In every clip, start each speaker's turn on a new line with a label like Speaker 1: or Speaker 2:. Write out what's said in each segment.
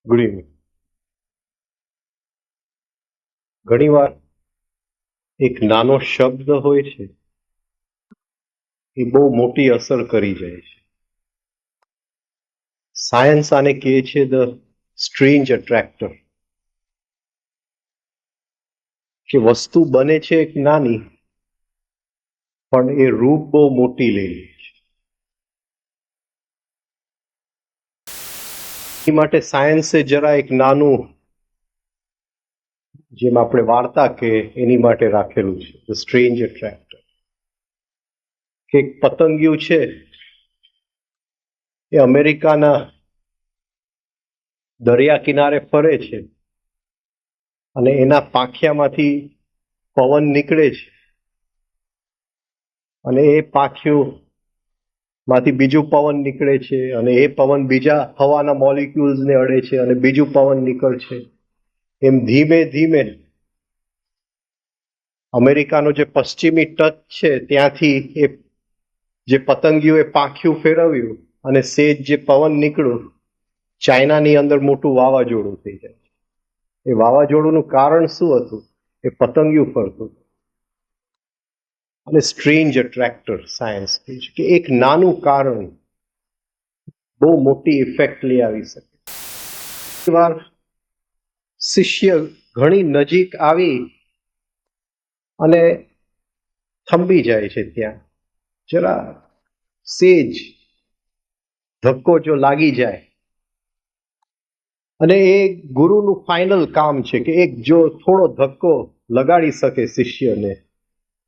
Speaker 1: Good evening. ઘણીવાર એક નાનો શબ્દ હોય છે એ બહુ મોટી અસર કરી જાય છે. સાયન્સ આને કહે છે ધ સ્ટ્રેન્જ અટ્રેક્ટર, કે વસ્તુ બને છે એક નાની પણ એ રૂપ બહુ મોટી લઈ લે છે. એ માટે સાયન્સે જરા એક નાનું, જેમ આપણે વાર્તા કે એની માટે રાખેલું છે ધ સ્ટ્રેન્જ અટ્રેક્ટર, કે એક પતંગિયું છે એ અમેરિકાના દરિયા કિનારે ફરે છે અને એના પાંખિયામાંથી પવન નીકળે છે અને એ પાંખિયું માંથી બીજું પવન નીકળે છે અને એ પવન બીજા હવાના મોલિક્યુલ્સને અડે છે અને બીજું પવન નીકળશે. એમ ધીમે ધીમે અમેરિકાનો જે પશ્ચિમી તટ છે ત્યાંથી એ જે પતંગિયું એ પાંખિયું ફેરવ્યું અને સેજ જે પવન નીકળ્યું, ચાઇનાની અંદર મોટું વાવાઝોડું થઈ જાય. એ વાવાઝોડુંનું કારણ શું હતું? એ પતંગિયું ફરતું. અને સ્ટ્રેન્જ અટ્રેક્ટર સાયન્સ કહે છે કે એક નાનું કારણ બહુ મોટી ઇફેક્ટ લઈ આવી શકે. વાર શિષ્ય ઘણી નજીક આવી અને થંભી જાય છે. ત્યાં જરા સેજ ધક્કો જો લાગી જાય, અને એ ગુરુનું ફાઇનલ કામ છે કે એક જો થોડો ધક્કો લગાડી શકે શિષ્યને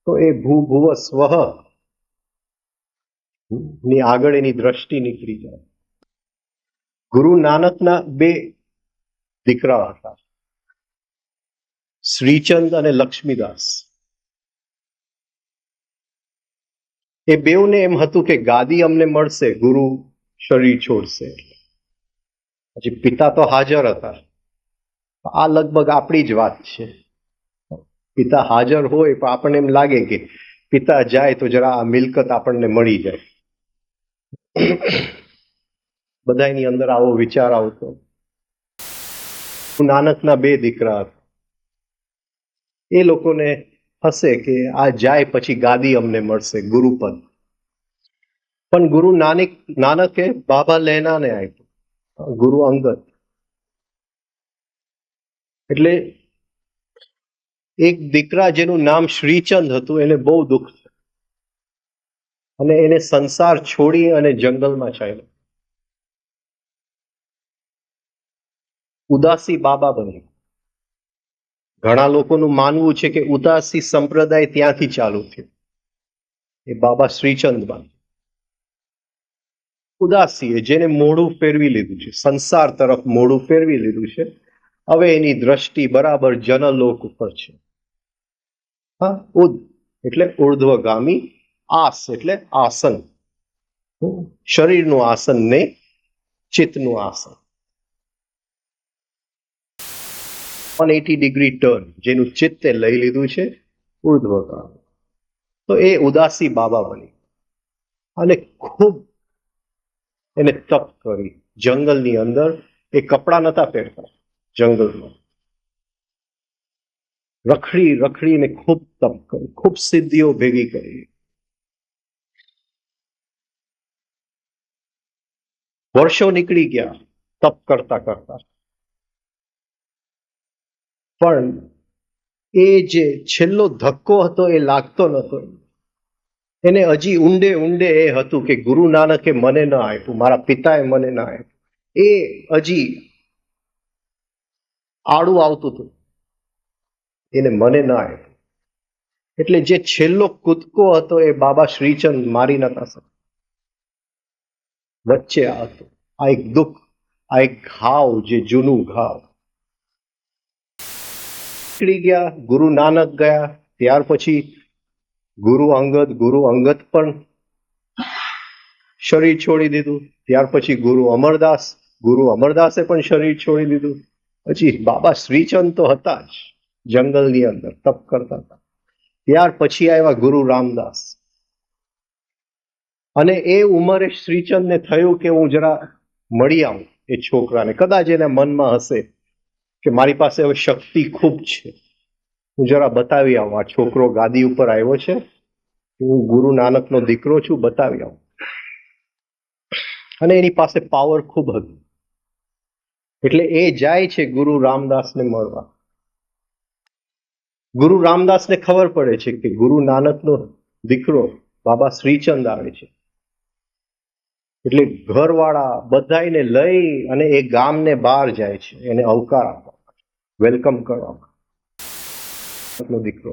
Speaker 1: તો એ ભૂભુવ સ્વઃ ની આગળ એની દ્રષ્ટિ નીકળી જાય. ગુરુ નાનકના બે દીકરા હતા, શ્રીચંદ અને લક્ષ્મીદાસ. એ બેઉને એમ હતું કે ગાદી અમને મળશે, ગુરુ શરીર છોડશે. પછી પિતા તો હાજર હતા. આ લગભગ આપણી જ વાત છે. પિતા હાજર હોય પણ આપણને એમ લાગે કે પિતા જાય તો જરા આ મિલકત આપણને મળી જાય. બધાની અંદર આવો વિચાર આવતો. નાનકના બે દીકરા હતા. એ લોકોને હશે કે આ જાય પછી ગાદી અમને મળશે, ગુરુપદ. પણ ગુરુ નાનકે બાબા લહેનાને આપ્યું, ગુરુ અંગદ. એટલે એક દીકરા જેનું નામ શ્રીચંદ હતું એને બહુ દુઃખ થયું અને એને સંસાર છોડી અને જંગલમાં ચાલ્યો. ઉદાસી બાબા બન્યો. ઘણા લોકોનું માનવું છે કે ઉદાસી સંપ્રદાય ત્યાંથી ચાલુ થયો. એ બાબા શ્રીચંદમાં ઉદાસી જેને મોઢું ફેરવી લીધું છે, સંસાર તરફ મોઢું ફેરવી લીધું છે. હવે એની દ્રષ્ટિ બરાબર જનલોક ઉપર છે. હા, ઉદ એટલે ઉર્ધ્વગામી, આસ એટલે આસન, શરીરનું આસન ને ચિત્તનું આસન. 180 ડિગ્રી ટર્ન જેનું ચિત્તે લઈ લીધું છે ઉર્ધ્વગામી. તો એ ઉદાસી બાબા બની અને ખૂબ એને તપ કરી. જંગલની અંદર એ કપડા નતા પહેરતા, જંગલમાં રખડી રખડીને ખૂબ તપ કરી, ખૂબ સિદ્ધિઓ ભેગી કરી. વર્ષો નીકળી ગયા તપ કરતા કરતા, પણ એ જે છેલ્લો ધક્કો હતો એ લાગતો નતો. એને હજી ઊંડે ઊંડે એ હતું કે ગુરુ નાનકે મને ન આપ્યું, મારા પિતાએ મને ન આપ્યું. એ હજી આડું આવતું હતું, એને મને ન આપ્યું. એટલે જે છેલ્લો કૂદકો હતો એ બાબા શ્રીચંદ મારી નતા શકતા. વચ્ચે આ હતું, આ એક દુઃખ આ એક ઘાવ, જે જૂનું ઘાવ. નીકળી ગયા, ગુરુ નાનક ગયા, ત્યાર પછી ગુરુ અંગદ પણ શરીર છોડી દીધું. ત્યાર પછી ગુરુ અમરદાસે પણ શરીર છોડી દીધું. પછી બાબા શ્રીચંદ તો હતા જ, જંગલની અંદર તપ કરતા હતા. ત્યાર પછી આવ્યા ગુરુ રામદાસ. અને એ ઉંમરે શ્રીચંદને થયું કે હું જરા મળી આવું એ છોકરાને. કદાચ એના મનમાં હશે કે મારી પાસે હવે શક્તિ ખૂબ છે, હું જરા બતાવી આવું. આ છોકરો ગાદી ઉપર આવ્યો છે, હું ગુરુ નાનકનો દીકરો છું, બતાવી આવું. અને એની પાસે પાવર ખૂબ હતી. એટલે એ જાય છે ગુરુ રામદાસને મળવા. ગુરુ રામદાસને ખબર પડે છે કે ગુરુ નાનકનો દીકરો બાબા શ્રીચંદ આવે છે. એટલે ઘરવાળા બધાને લઈ અને એ ગામને બહાર જાય છે એને આવકાર આપવા, વેલકમ કરવા. દીકરો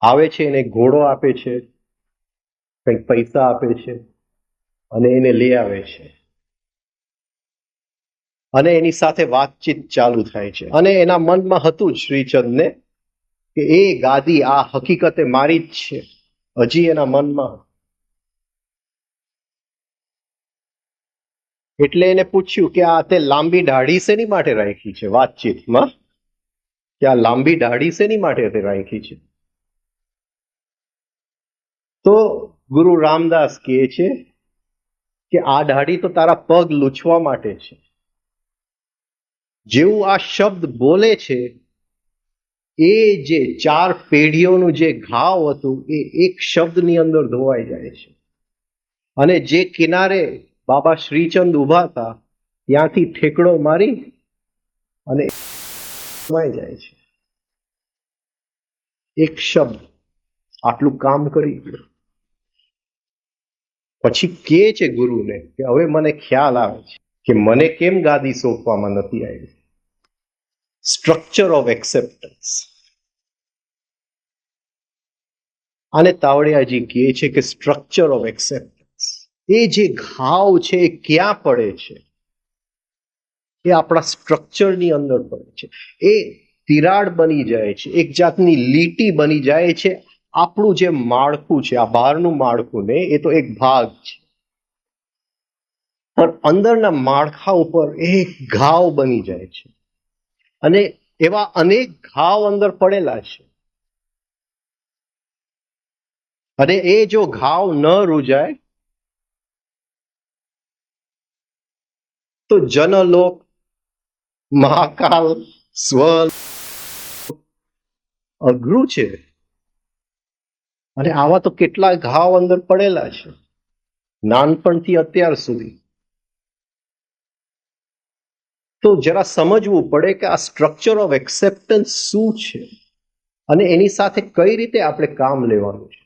Speaker 1: આવે છે, એને ઘોડો આપે છે, કંઈક પૈસા આપે છે અને એને લઈ આવે છે. અને એની સાથે વાતચીત ચાલુ થાય છે. અને એના મનમાં હતું જ શ્રીચંદને કે એ ગાદી આ હકીકતે મારી જ છે, હજી એના મનમાં. એટલે એને પૂછ્યું કે આ તે લાંબી દાઢી શેની માટે રાખી છે, વાતચીતમાં કે આ લાંબી દાઢી શેની માટે તે રાખી છે. તો ગુરુ રામદાસ કહે છે કે આ દાઢી તો તારા પગ લૂછવા માટે છે. જેવું આ શબ્દ બોલે છે, એ જે 4 પેઢીઓનું જે ઘાવ હતું એ એક શબ્દની અંદર ધોવાઈ જાય છે. અને જે કિનારે બાબા શ્રીચંદ ઉભા હતા ત્યાંથી ઠેકડો મારી અને જાય છે. એક શબ્દ આટલું કામ કરી ગયો. પછી કહે છે ગુરુને કે હવે મને ખ્યાલ આવે છે કે મને કેમ ગાદી સોંપવામાં નથી આવી. Structure of acceptance. આને તાવડિયાજી કહે છે કે સ્ટ્રક્ચર ઓફ એક્સેપ્ટન્સ. એ જે ઘાવ છે એ ક્યાં પડે છે? એ આપણા સ્ટ્રક્ચરની અંદર પડે છે. એ તિરાડ બની જાય છે, એક જાતની લીટી બની જાય છે. આપણું જે માળખું છે, આ બહારનું માળખું ને, એ તો એક ભાગ છે, પણ અંદરના માળખા ઉપર એક ઘાવ બની જાય છે. અને એવા અનેક ઘાવ અંદર પડેલા છે. અને એ જો ઘાવ ન રૂજાય તો જનલોક, મહાકાલ, સ્વ અઘરું છે. અને આવા તો કેટલા ઘાવ અંદર પડેલા છે, નાનપણથી અત્યાર સુધી. તો જરા સમજવું પડે કે આ સ્ટ્રક્ચર ઓફ એક્સેપ્ટન્સ શું છે અને એની સાથે કઈ રીતે આપણે કામ લેવાનું છે.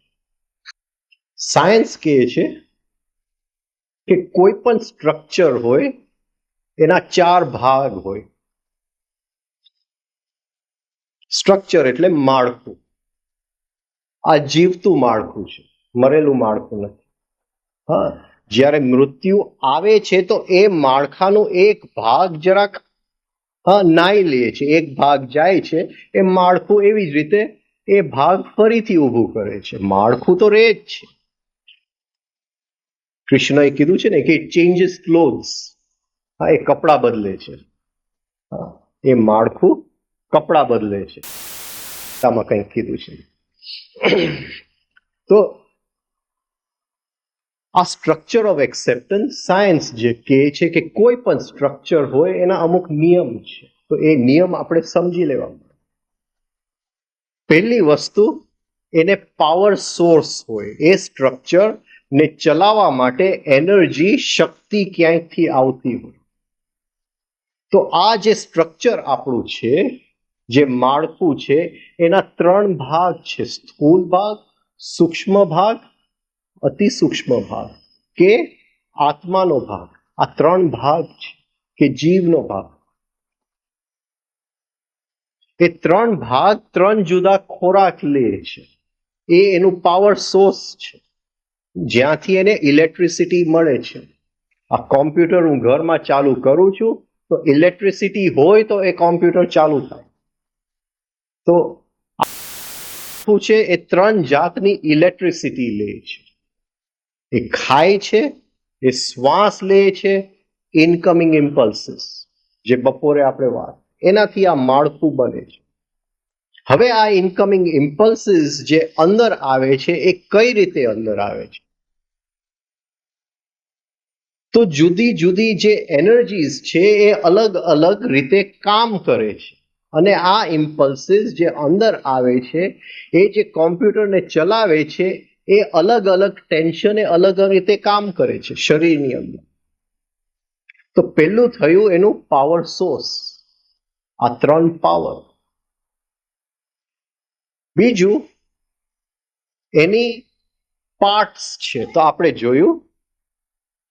Speaker 1: સાયન્સ કહે છે કે કોઈ પણ સ્ટ્રક્ચર હોય એના 4 ભાગ હોય. સ્ટ્રક્ચર એટલે માળખું. આ જીવતું માળખું છે, મરેલું માળખું નથી. હા, જ્યારે મૃત્યુ આવે છે તો એ માળખાનો એક ભાગ જરાક નાઈ લે છે, એક ભાગ જાય છે. એ માળખું એવી જ રીતે એ ભાગ ફરીથી ઊભું કરે છે. માળખું તો રહે જ છે. કૃષ્ણએ કીધું છે ને કે ઇટ ચેન્જીસ ક્લોથ્સ. હા, એ કપડાં બદલે છે. એ માળખું કપડાં બદલે છે. આમાં કંઈક કીધું છે. તો આ સ્ટ્રક્ચર ઓફ એક્સેપ્ટન્સ સાયન્સ જે કહે છે કે કોઈ પણ સ્ટ્રક્ચર હોય એના અમુક નિયમ છે. તો એ નિયમ આપણે સમજી લેવા. પહેલી વસ્તુ, એને પાવર સોર્સ હોય. એ સ્ટ્રક્ચર ને ચલાવવા માટે એનર્જી, શક્તિ ક્યાંયથી આવતી હોય. તો આ જે સ્ટ્રક્ચર આપણું છે, જે માળખું છે, એના 3 ભાગ છે. સ્થૂળ ભાગ, સૂક્ષ્મ ભાગ, અતિ સૂક્ષ્મ ભાગ કે આત્માનો ભાગ. આ 3 ભાગ છે કે જીવનો ભાગ. એ 3 ભાગ 3 જુદા ખોરાક લે છે. એ એનું પાવર સોર્સ છે. જ્યાંથી એને ઇલેક્ટ્રિસિટી મળે છે. આ કોમ્પ્યુટર હું ઘરમાં ચાલુ કરું છું તો ઇલેક્ટ્રિસિટી હોય તો એ કોમ્પ્યુટર ચાલુ થાય. તો શું છે, એ 3 જાતની ઇલેક્ટ્રિસિટી લે છે. એ ખાય છે, એ શ્વાસ લે છે, ઇનકમિંગ ઇમ્પલ્સિસ જે બપોરે આપણે વાત, એનાથી આ માળખું બને છે. હવે આ ઇનકમિંગ ઇમ્પલ્સિસ જે અંદર આવે છે એ કઈ રીતે અંદર આવે છે? તો જુદી જુદી જે એનર્જીસ છે એ અલગ અલગ રીતે કામ કરે છે. અને આ ઇમ્પલ્સિસ જે અંદર આવે છે એ જે કોમ્પ્યુટરને ચલાવે છે એ અલગ અલગ ટેન્શને અલગ રીતે કામ કરે છે શરીરની અંદર. તો પહેલું થયું એનું પાવર સોર્સ, આ 3 પાવર. બીજું એની પાર્ટ્સ છે. તો આપણે જોયું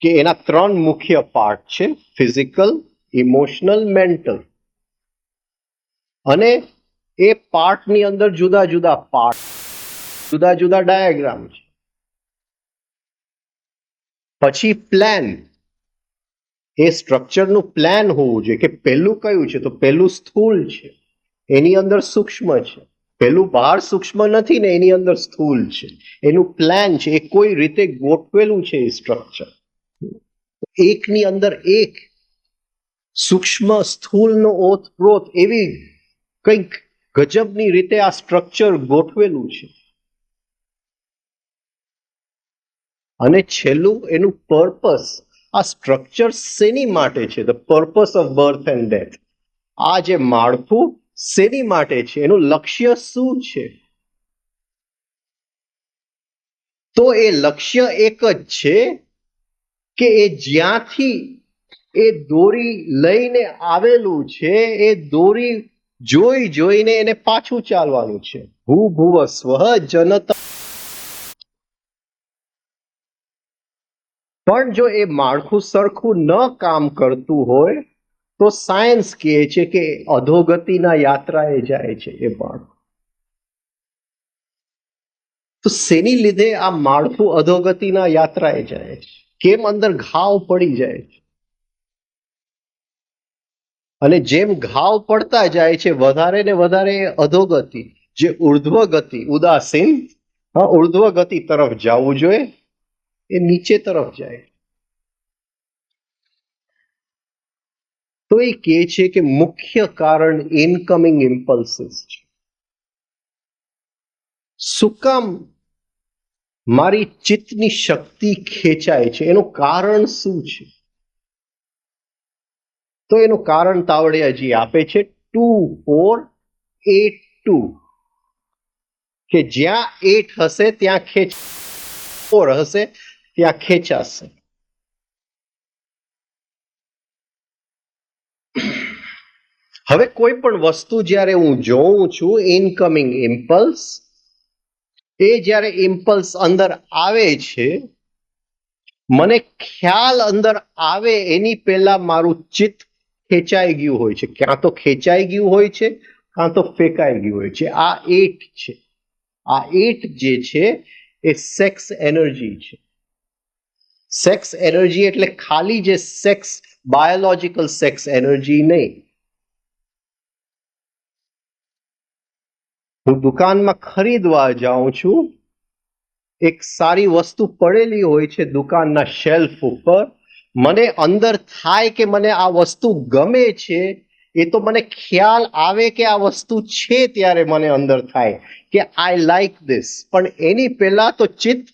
Speaker 1: કે એના 3 મુખ્ય પાર્ટ છે, ફિઝિકલ, ઇમોશનલ, મેન્ટલ. અને એ પાર્ટની અંદર જુદા જુદા પાર્ટ, જુદા જુદા ડાયાગ્રામ છે. પછી પ્લાન, એ સ્ટ્રક્ચરનું પ્લાન હોવું જોઈએ કે પહેલું કયું છે, તો પહેલું સ્થૂળ છે, એની અંદર સૂક્ષ્મ છે. પહેલું બહાર સૂક્ષ્મ નથી ને એની અંદર સ્થૂળ છે. એનું પ્લાન છે, એ કોઈ રીતે ગોઠવેલું છે એ સ્ટ્રક્ચર. એકની અંદર એક સૂક્ષ્મ સ્થૂળનો ઓતપ્રોત એવી કંઈક ગજબની રીતે આ સ્ટ્રક્ચર ગોઠવેલું છે. અને છેલ્લું એનું પર્પસ, આ સ્ટ્રક્ચર શેની માટે છે? The purpose of birth and death. આ જે માળખું શેની માટે છે, એનું લક્ષ્ય શું છે? તો એ લક્ષ્ય એક જ છે કે એ જ્યાંથી એ દોરી લઈને આવેલું છે એ દોરી જોઈ જોઈને એને પાછું ચાલવાનું છે. ભૂભુવ સ્વઃ જનતા. પણ જો એ માળખું સરખું ન કામ કરતું હોય તો સાયન્સ કહે છે કે અધોગતિના યાત્રાએ જાય છે એ માળખું. તો શેની લીધે આ માળખું અધોગતિના યાત્રાએ જાય છે? કેમ અંદર ઘાવ પડી જાય છે? અને જેમ ઘાવ પડતા જાય છે વધારે ને વધારે અધોગતિ, જે ઉર્ધ્વ ગતિ, ઉદાસીન ઉર્ધ્વ ગતિ તરફ જવું જોઈએ એ નીચે તરફ જાય. તો એ કહે છે કે મુખ્ય કારણ ઇનકમિંગ ઇમ્પલ્સિસ છે. શું કામ મારી ચિત્તની શક્તિ ખેંચાય છે? એનું કારણ શું છે? તો એનું કારણ તાવડિયાજી આપે છે 2-4-8-2, કે જ્યાં 8 હશે ત્યાં ખેંચ, 4 હશે ત્યાં ખેંચાશે. હવે કોઈ પણ વસ્તુ જ્યારે હું જોઉં છું, ઇનકમિંગ ઇમ્પલ્સ, એ જ્યારે ઇમ્પલ્સ અંદર આવે છે, મને ખ્યાલ અંદર આવે એની પહેલા મારું ચિત્ત ખેંચાઈ ગયું હોય છે. ક્યાં તો ખેંચાઈ ગયું હોય છે, કાં તો ફેંકાઈ ગયું હોય છે. આ 8 છે. આ 8 જે છે એ સેક્સ એનર્જી છે. સેક્સ એનર્જી એટલે ખાલી જે સેક્સ, બાયોલોજિકલ સેક્સ એનર્જી નહીં. હું દુકાનમાં ખરીદવા જાઉં છું, એક સારી વસ્તુ પડેલી હોય છે દુકાનના શેલ્ફ ઉપર, મને અંદર થાય કે મને આ વસ્તુ ગમે છે, એ તો મને ખ્યાલ આવે કે આ વસ્તુ છે ત્યારે મને અંદર થાય કે આઈ લાઈક ધીસ. પણ એની પહેલા તો ચિત્ત,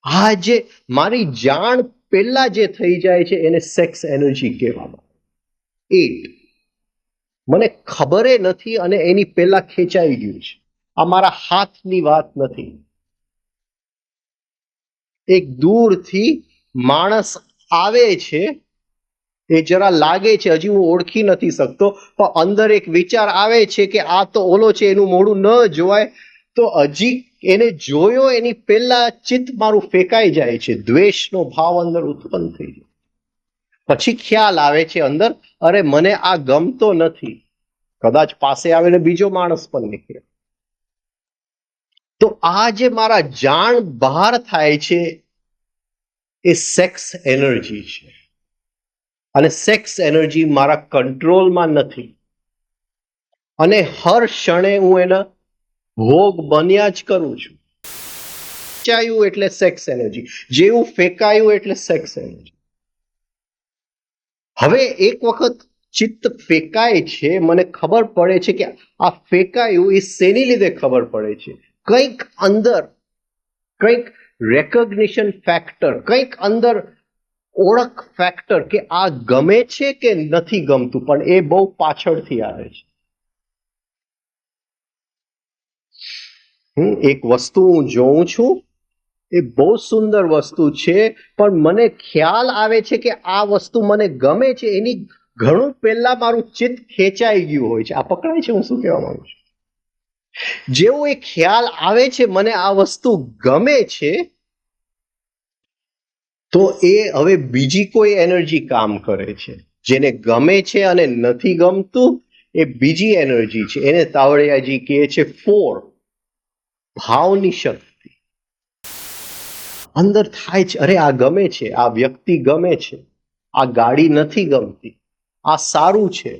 Speaker 1: આ જે મારી જાણ પહેલા જે થઈ જાય છે એને સેક્સ એનર્જી કહેવામાં. 8 મને ખબર નથી અને એની પહેલા ખેંચાઈ ગયું છે. આ મારા હાથની વાત નથી. એક દૂરથી માણસ આવે છે, એ જરા લાગે છે, હજી હું ઓળખી નથી શકતો, પણ અંદર એક વિચાર આવે છે કે આ તો ઓલો છે, એનું મોઢું ન જોવાય, તો હજી એને જોયો એની પહેલા ચિત્ત મારું ફેંકાઈ જાય છે. દ્વેષનો ભાવ અંદર ઉત્પન્ન થઈ જાય. પછી ખ્યાલ આવે છે અંદર, અરે મને આ ગમતો નથી. કદાચ પાસે આવીને બીજો માણસ પણ નીકળે. તો આ જે મારા જાણ બહાર થાય છે એ સેક્સ એનર્જી છે, અને સેક્સ એનર્જી મારા કંટ્રોલમાં નથી, અને હર ક્ષણે હું એના ભોગ બન્યા જ કરું છું. ફેંકાયું એટલે સેક્સ એનર્જી, જેવું ફેંકાયું એટલે સેક્સ એનર્જી. હવે એક વખત ચિત્ત ફેંકાય છે, મને ખબર પડે છે કે આ ફેંકાયું એ શેની લીધે ખબર પડે છે, કંઈક અંદર, કંઈક રેકોગ્નિશન ફેક્ટર, કંઈક અંદર ઓળખ ફેક્ટર કે આ ગમે છે કે નથી ગમતું, પણ એ બહુ પાછળથી આવે છે. એક વસ્તુ હું જોઉં છું, એ બહુ સુંદર વસ્તુ છે, પણ મને ખ્યાલ આવે છે કે આ વસ્તુ મને ગમે છે એની ઘણું પહેલા મારું ચિત્ત ખેંચાઈ ગયું હોય છે. આ પકડાય છે હું શું કહેવા માંગુ છું? જેવો એ ખ્યાલ આવે છે મને આ વસ્તુ ગમે છે, તો એ હવે બીજી કોઈ એનર્જી કામ કરે છે. જેને ગમે છે અને નથી ગમતું એ બીજી એનર્જી છે, એને તાવડિયાજી કહે છે ફોર, ભાવની શક્તિ. અંદર થાય છે, અરે આ ગમે છે, આ વ્યક્તિ ગમે છે, આ ગાડી નથી ગમતી, આ સારું છે,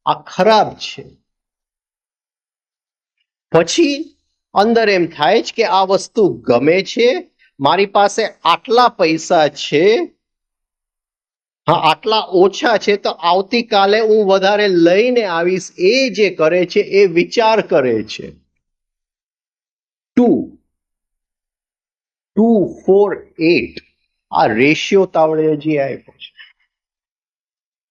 Speaker 1: આ ખરાબ છે. પછી અંદર એમ થાય છે કે આ વસ્તુ ગમે છે, મારી પાસે આટલા પૈસા છે, હા આટલા ઓછા છે, તો આવતીકાલે હું વધારે લઈને આવીશ. એ જે કરે છે એ વિચાર કરે છે. 2 4 8 આ રેશિયો તાવડિયાજી આપ્યો છે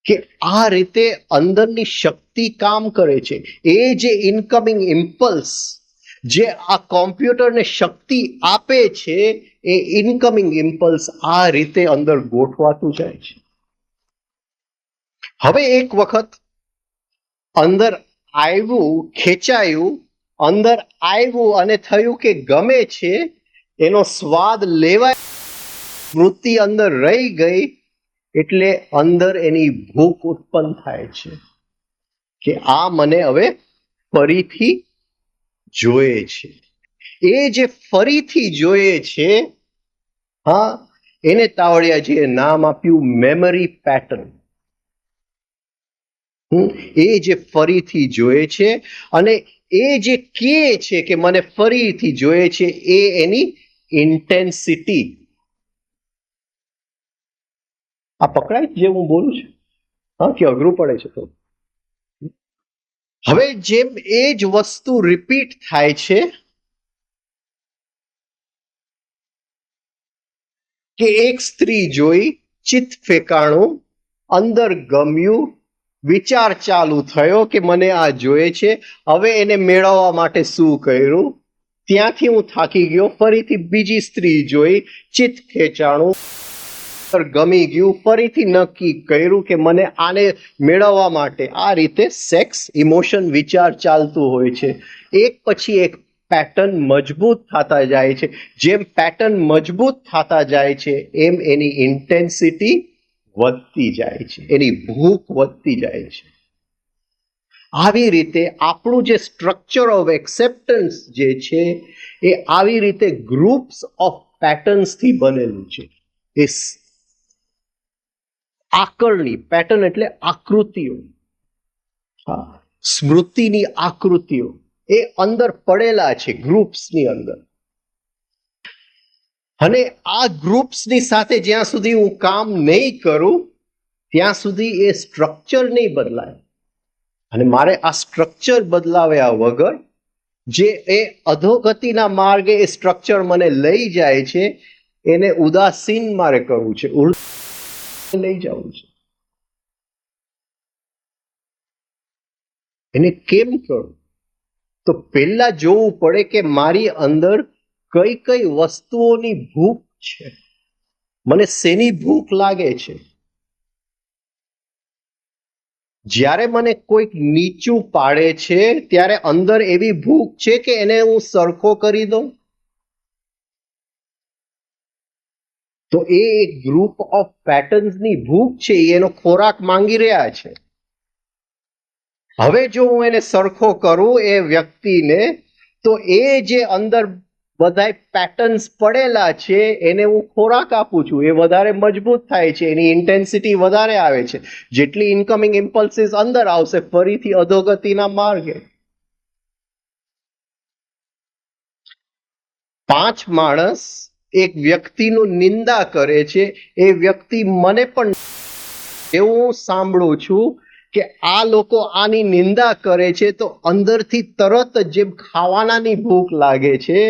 Speaker 1: કે આ રીતે અંદરની શક્તિ કામ કરે છે. એ જે ઇનકમિંગ ઇમ્પલ્સ જે આ કોમ્પ્યુટરને શક્તિ આપે છે, એ ઇનકમિંગ ઇમ્પલ્સ આ રીતે અંદર ગોઠવાતું જાય છે. હવે એક વખત અંદર આવ્યું, ખેંચાયું, અંદર આવ્યું અને થયું કે ગમે છે, એનો સ્વાદ લેવાય, સ્મૃતિ અંદર રહી ગઈ, એટલે અંદર એની ભૂખ ઉત્પન્ન થાય છે કે આ મને હવે ફરીથી જોઈએ છે. એ જે ફરીથી જોઈએ છે, હા, એને તાવડિયાજીએ નામ આપ્યું મેમરી પેટર્ન. એ જે ફરીથી જોઈએ છે અને એ જે કહે છે કે મને ફરીથી જોઈએ છે, એ એની ઇન્ટેન્સિટી. આ પકડાય જે હું બોલું છું? હા, કે અઘરું પડે છે તો? હવે જેમ એ જ વસ્તુ રિપીટ થાય છે કે એક સ્ત્રી જોઈ, ચિત્ત ફેંકાણું, અંદર ગમ્યું, વિચાર ચાલુ થયો કે મને આ જોઈએ છે, હવે એને મેળવવા માટે શું કર્યું, ત્યાંથી હું થાકી ગયો, ફરીથી બીજી સ્ત્રી જોઈ, ચિત્ત ખેંચાણું, ગમી ગયું, ફરીથી નક્કી કર્યું કે મને આને મેળવવા માટે. આ રીતે સેક્સ, ઇમોશન, વિચાર ચાલતું હોય છે. એક પછી એક પેટર્ન મજબૂત થતા જાય છે. જેમ પેટર્ન મજબૂત થતા જાય છે એમ એની ઇન્ટેન્સિટી વધતી જાય છે, એની ભૂખ વધતી જાય છે. આવી રીતે આપણું જે સ્ટ્રક્ચર ઓફ એક્સેપ્ટન્સ જે છે એ આવી રીતે ગ્રુપ્સ ઓફ પેટર્ન્સથી બનેલું છે. એ આકરણી, પેટર્ન એટલે આકૃતિઓ, હા, સ્મૃતિની આકૃતિઓ એ અંદર પડેલા છે ગ્રુપ્સની અંદર. અને આ ગ્રુપ્સની સાથે જ્યાં સુધી હું કામ નહીં કરું ત્યાં સુધી એ સ્ટ્રક્ચર નહીં બદલાય. અને મારે આ સ્ટ્રક્ચર બદલાવ્યા વગર જે એ અધોગતિના માર્ગે એ સ્ટ્રક્ચર મને લઈ જાય છે, એને ઉદાસીન મારે કરવું છે, લઈ જવું છે. એને કેમ કરું? તો પહેલા જોવું પડે કે મારી અંદર કઈ કઈ વસ્તુઓની ભૂખ છે, મને શેની ભૂખ લાગે છે. જ્યારે મને કોઈક નીચું પાડે છે ત્યારે અંદર એવી ભૂખ છે કે એને હું સરખો કરી દઉં. તો એ એક ગ્રુપ ઓફ પેટર્ન્સની ભૂખ છે, એનો ખોરાક માંગી રહ્યા છે. હવે જો હું એને સરખો કરું એ વ્યક્તિને, તો એ જે અંદર બધાય પેટર્ન્સ પડેલા છે એને હું ખોરાક આપું છું, એ વધારે મજબૂત થાય છે, એની ઇન્ટેન્સિટી વધારે આવે છે. જેટલી ઇન્કમિંગ ઇમ્પલ્સિસ અંદર આવશે ફરીથી અધોગતિના માર્ગે. 5 માણસ એક વ્યક્તિનું નિંદા કરે છે, એ વ્યક્તિ મને પણ એવું સાંભળું છું કે આ લોકો આની નિંદા કરે છે તો અંદરથી તરત જ જેમ ખાવાનાની ભૂખ લાગે છે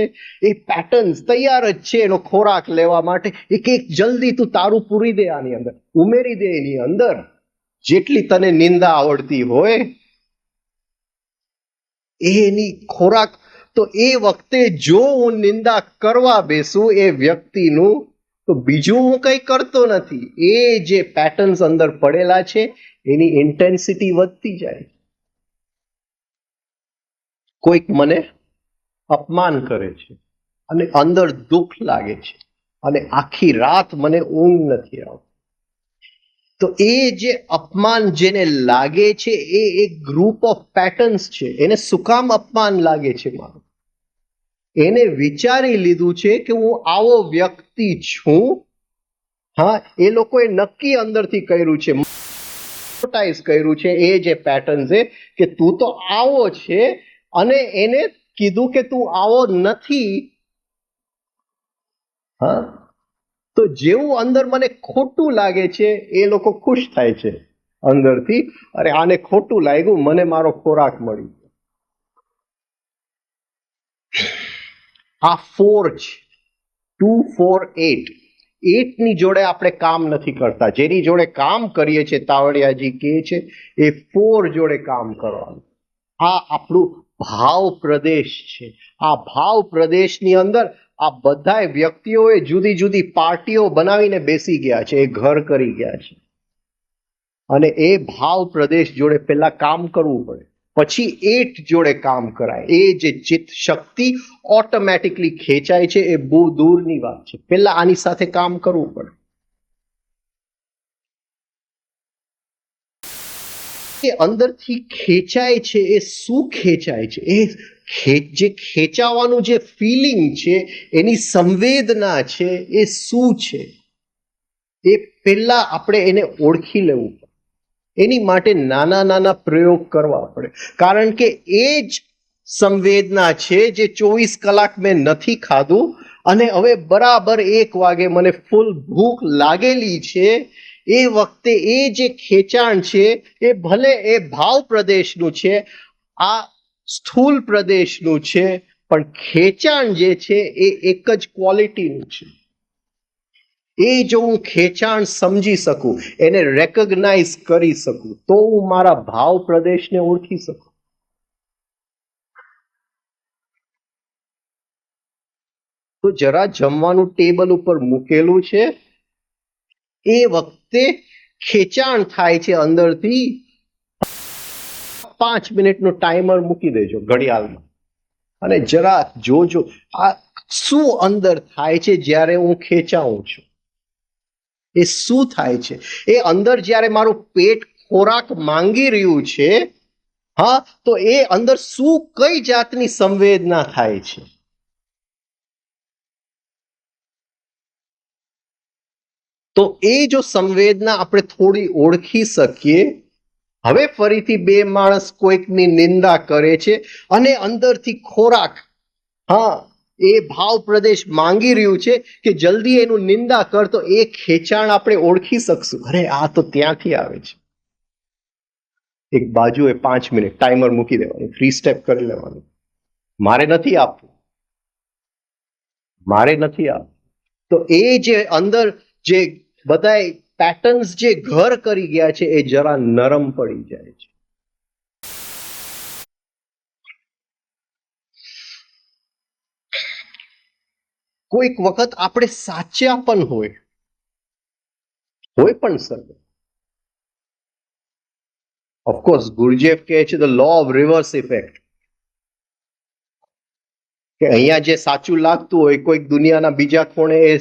Speaker 1: એ પેટર્ન્સ તૈયાર જ છે એનો ખોરાક લેવા માટે. એક જલ્દી તું તારું પૂરી દે, આની અંદર ઉમેરી દે, એની અંદર જેટલી તને નિંદા આવડતી હોય એની ખોરાક. તો એ વખતે જો હું નિંદા કરવા બેસું એ વ્યક્તિનું, તો બીજું હું કંઈ કરતો નથી, એ જે પેટર્ન્સ અંદર પડેલા છે એની ઇન્ટેન્સિટી વધતી જાય. કોઈક મને અપમાન કરે છે અને અંદર દુઃખ લાગે છે અને આખી રાત મને ઊંઘ નથી આવતી, તો એ જે અપમાન જેને લાગે છે એ એક ગ્રુપ ઓફ પેટર્ન્સ છે. એને શું કામ અપમાન લાગે છે મારું? એને વિચારી લીધું છે કે હું આવો વ્યક્તિ છું. હા, એ લોકોએ નક્કી અંદરથી કર્યું છે, કર્યું છે એ જે પેટર્ન છે કે તું તો આવો છે, અને એને કીધું કે તું આવો નથી. હા, તો જેવું અંદર મને ખોટું લાગે છે એ લોકો ખુશ થાય છે અંદરથી, અરે આને ખોટું લાગ્યું, મને મારો ખોરાક મળી. આ 4 છે, 2 4 8. 8 ની જોડે આપણે કામ નથી કરતા, જેની જોડે કામ કરીએ છીએ તાવડિયાજી કહે છે એ 4 જોડે કામ કરવાનું. આ આપણું ભાવ પ્રદેશ છે. આ ભાવ પ્રદેશની અંદર આ બધા વ્યક્તિઓએ જુદી જુદી પાર્ટીઓ બનાવીને બેસી ગયા છે, એ ઘર કરી ગયા છે, અને એ ભાવ પ્રદેશ જોડે પહેલા કામ કરવું પડે, પછી 8 જોડે કામ કરાય. એ જે ચિત્ત શક્તિ ઓટોમેટિકલી ખેંચાય છે એ બહુ દૂરની વાત છે, પહેલા આની સાથે કામ કરવું પડે. એ અંદરથી ખેંચાય છે, એ શું ખેંચાય છે? એ જે ખેંચાવાનું જે ફિલિંગ છે, એની સંવેદના છે, એ શું છે? એ પહેલા આપણે એને ઓળખી લેવું પડે. એની માટે નાના નાના પ્રયોગ કરવા પડે, કારણ કે એ જ સંવેદના છે જે 24 કલાક મેં નથી ખાધું અને હવે બરાબર 1 વાગે મને ફૂલ ભૂખ લાગેલી છે. એ વખતે એ જે ખેંચાણ છે એ ભલે એ ભાવ પ્રદેશનું છે, આ સ્થૂલ પ્રદેશનું છે, પણ ખેંચાણ જે છે એ એક જ ક્વોલિટીનું છે. એ જો હું ખેંચાણ સમજી શકું, એને રેકોગ્નાઇઝ કરી શકું, તો હું મારા ભાવ પ્રદેશને ઓળખી શકું. તો જરા જમવાનું ટેબલ ઉપર મૂકેલું છે, એ વખતે ખેંચાણ થાય છે અંદરથી, 5 મિનિટનું ટાઈમર મૂકી દેજો ઘડિયાળમાં અને જરા જોજો આ શું અંદર થાય છે જ્યારે હું ખેંચાઉં છું. એ શું થાય છે? એ અંદર જ્યારે મારું પેટ ખોરાક માંગી રહ્યું છે, હા, તો એ અંદર શું કઈ જાતની સંવેદના થાય છે? તો એ જો સંવેદના આપણે થોડી ઓળખી શકીએ, હવે ફરીથી 2 માણસ કોઈકની નિંદા કરે છે અને અંદરથી ખોરાક, હા, એ ભાવ પ્રદેશ માંગી રહ્યું છે કે જલ્દી એનું નિંદા કર, તો એ ખેંચાણ આપણે ઓળખી શકશું. અરે આ તો ત્યાંથી આવે છે. એક બાજુએ 5 મિનિટ ટાઈમર મૂકી દેવાનું, 3 સ્ટેપ કરી લેવાનું, મારે નથી આપવું, મારે નથી આપવું. તો એ જે અંદર જે બધા પેટર્ન્સ જે ઘર કરી ગયા છે એ જરા નરમ પડી જાય છે. કોઈક વખત આપણે સાચા પણ હોય પણ સર, ઓફકોર્સ ગુરુજીએફ કહે છે the law of reverse effect, કે અહીંયા જે સાચું લાગતું હોય કોઈક દુનિયાના બીજા ખૂણે એ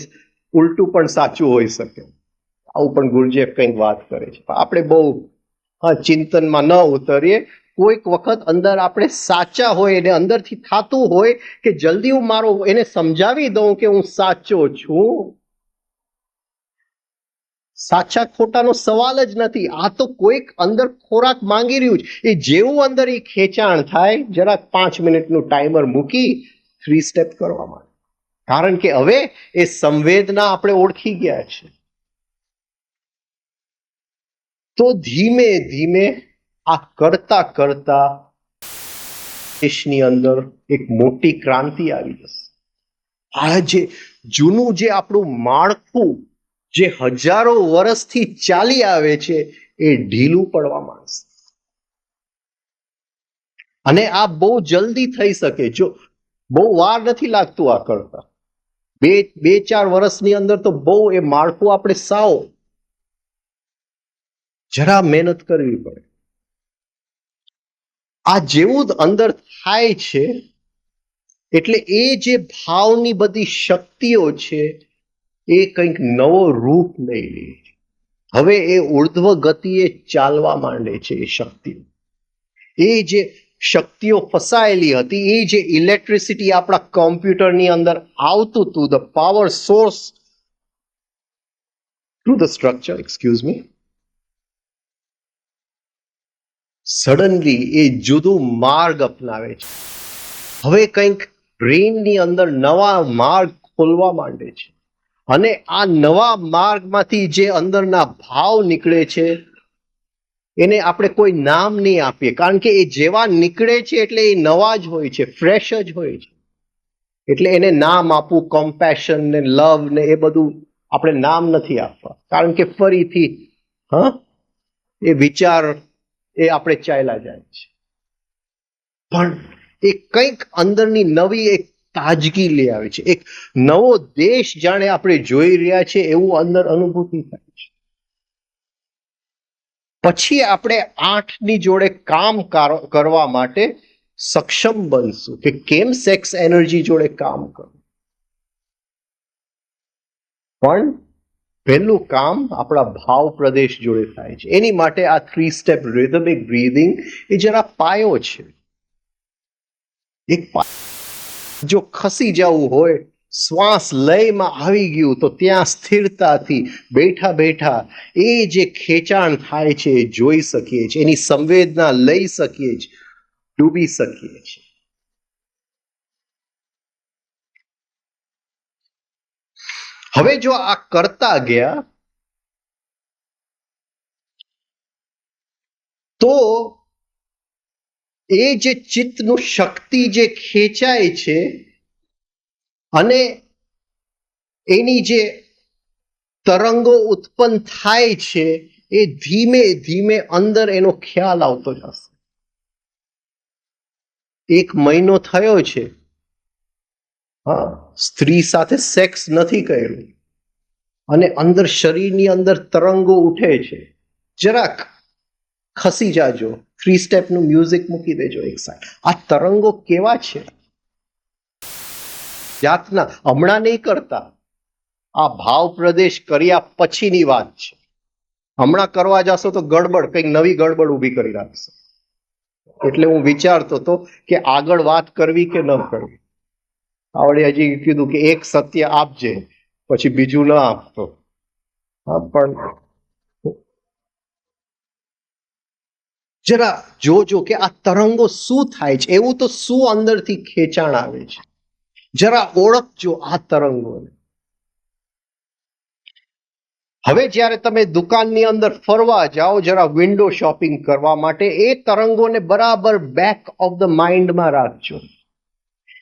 Speaker 1: ઉલટું પણ સાચું હોઈ શકે. આવું પણ ગુરુજીએફ કંઈક વાત કરે છે. આપણે બહુ ચિંતનમાં ન ઉતરીએ, કોઈક વખત અંદર આપણે સાચા હોય અને અંદરથી થતું હોય કે જલ્દી હું મારો એને સમજાવી દઉં કે હું સાચો છું. સાચા ખોટાનો સવાલ જ નથી. આ તો કોઈક અંદર ખોરાક માંગી રહ્યું છે. એ જેવું અંદર એ ખેંચાણ થાય, જરાક 5 મિનિટનું ટાઈમર મૂકી 3 સ્ટેપ કરવા માંડે. કારણ કે હવે એ સંવેદના આપણે ઓળખી ગયા છે. તો ધીમે ધીમે આ કરતા કરતા દેશની અંદર એક મોટી ક્રાંતિ આવી જશે. આ જે જૂનું જે આપણું માળખું જે હજારો વર્ષથી ચાલી આવે છે એ ઢીલું પડવા માંડશે. અને આ બહુ જલ્દી થઈ શકે. જો બહુ વાર નથી લાગતું આ કરતા. બે 4 વર્ષની અંદર તો બહુ એ માળખું આપણે સાવ જરા મહેનત કરવી પડે. આ જેવું જ અંદર થાય છે એટલે એ જે ભાવની બધી શક્તિઓ છે એ કંઈક નવો રૂપ લઈ લે. હવે એ ઉર્ધ્વ ગતિએ ચાલવા માંડે છે. એ શક્તિઓ, એ જે શક્તિઓ ફસાયેલી હતી, એ જે ઇલેક્ટ્રિસિટી આપણા કોમ્પ્યુટરની અંદર આવતું હતું, the power source through the structure, excuse me, suddenly એ જુદું માર્ગ અપનાવે છે. હવે કંઈક બ્રેઇનની અંદર નવા માર્ગ ખોલવા માંડે છે. અને આ નવા માર્ગમાંથી જે અંદરના ભાવ નીકળે છે એને આપણે કોઈ નામ નહીં આપીએ, કારણ કે એ જેવા નીકળે છે એટલે એ નવા જ હોય છે, ફ્રેશ જ હોય છે. એટલે એને નામ આપવું, કોમ્પેશન ને લવ ને એ બધું આપણે નામ નથી આપવા, કારણ કે ફરીથી એ વિચાર એ આપણે ચાલ્યા જાય છે. પણ એ કંઈક અંદરની નવી એક તાજગી લઈ આવે છે. એક નવો દેશ જાણે આપણે જોઈ રહ્યા છે એવું અંદર અનુભૂતિ થાય છે. પછી આપણે 8ની જોડે કામ કરવા માટે સક્ષમ બનશું કે કેમ સેક્સ એનર્જી જોડે કામ કરવું. પણ પહેલું કામ આપણા ભાવ પ્રદેશ જોડે થાય છે. એની માટે આ 3 સ્ટેપ રિધમિક બ્રીધિંગ એ જરા પાયો છે. એક જો ખસી જવું હોય, શ્વાસ લયમાં આવી ગયું તો ત્યાં સ્થિરતાથી બેઠા બેઠા એ જે ખેંચાણ થાય છે એ જોઈ શકીએ છીએ, એની સંવેદના લઈ શકીએ છીએ, ડૂબી શકીએ છીએ. હવે જો આ કરતા ગયા તો એ જે ચિત્તનું શક્તિ જે ખેંચાય છે અને એની જે તરંગો ઉત્પન્ન થાય છે એ ધીમે ધીમે અંદર એનો ખ્યાલ આવતો જશે. 1 મહિનો થયો છે, સ્ત્રી સાથે સેક્સ નથી કર્યું અને અંદર શરીરની અંદર તરંગો ઉઠે છે, જરાક ખસી જાજો, 3 સ્ટેપનું મ્યુઝિક મૂકી દેજો એક સાઈડ. આ તરંગો કેવા છે? જાતના, હમણાં નહીં કરતા, આ ભાવ પ્રદેશ કર્યા પછીની વાત છે. હમણાં કરવા જશો તો ગડબડ, કંઈક નવી ગડબડ ઊભી કરી રાખશે. એટલે હું વિચારતો હતો કે આગળ વાત કરવી કે ન કરવી. આવડે હજી કીધું કે એક સત્ય આપજે, પછી બીજું ન આપતો. પણ જરા જોજો કે આ તરંગો શું થાય છે. એવું તો શું અંદરથી ખેંચાણ આવે છે, જરા ઓળખજો આ તરંગોને. હવે જ્યારે તમે દુકાનની અંદર ફરવા જાઓ, જરા વિન્ડો શોપિંગ કરવા માટે, એ તરંગોને બરાબર બેક ઓફ ધ માઇન્ડમાં રાખજો.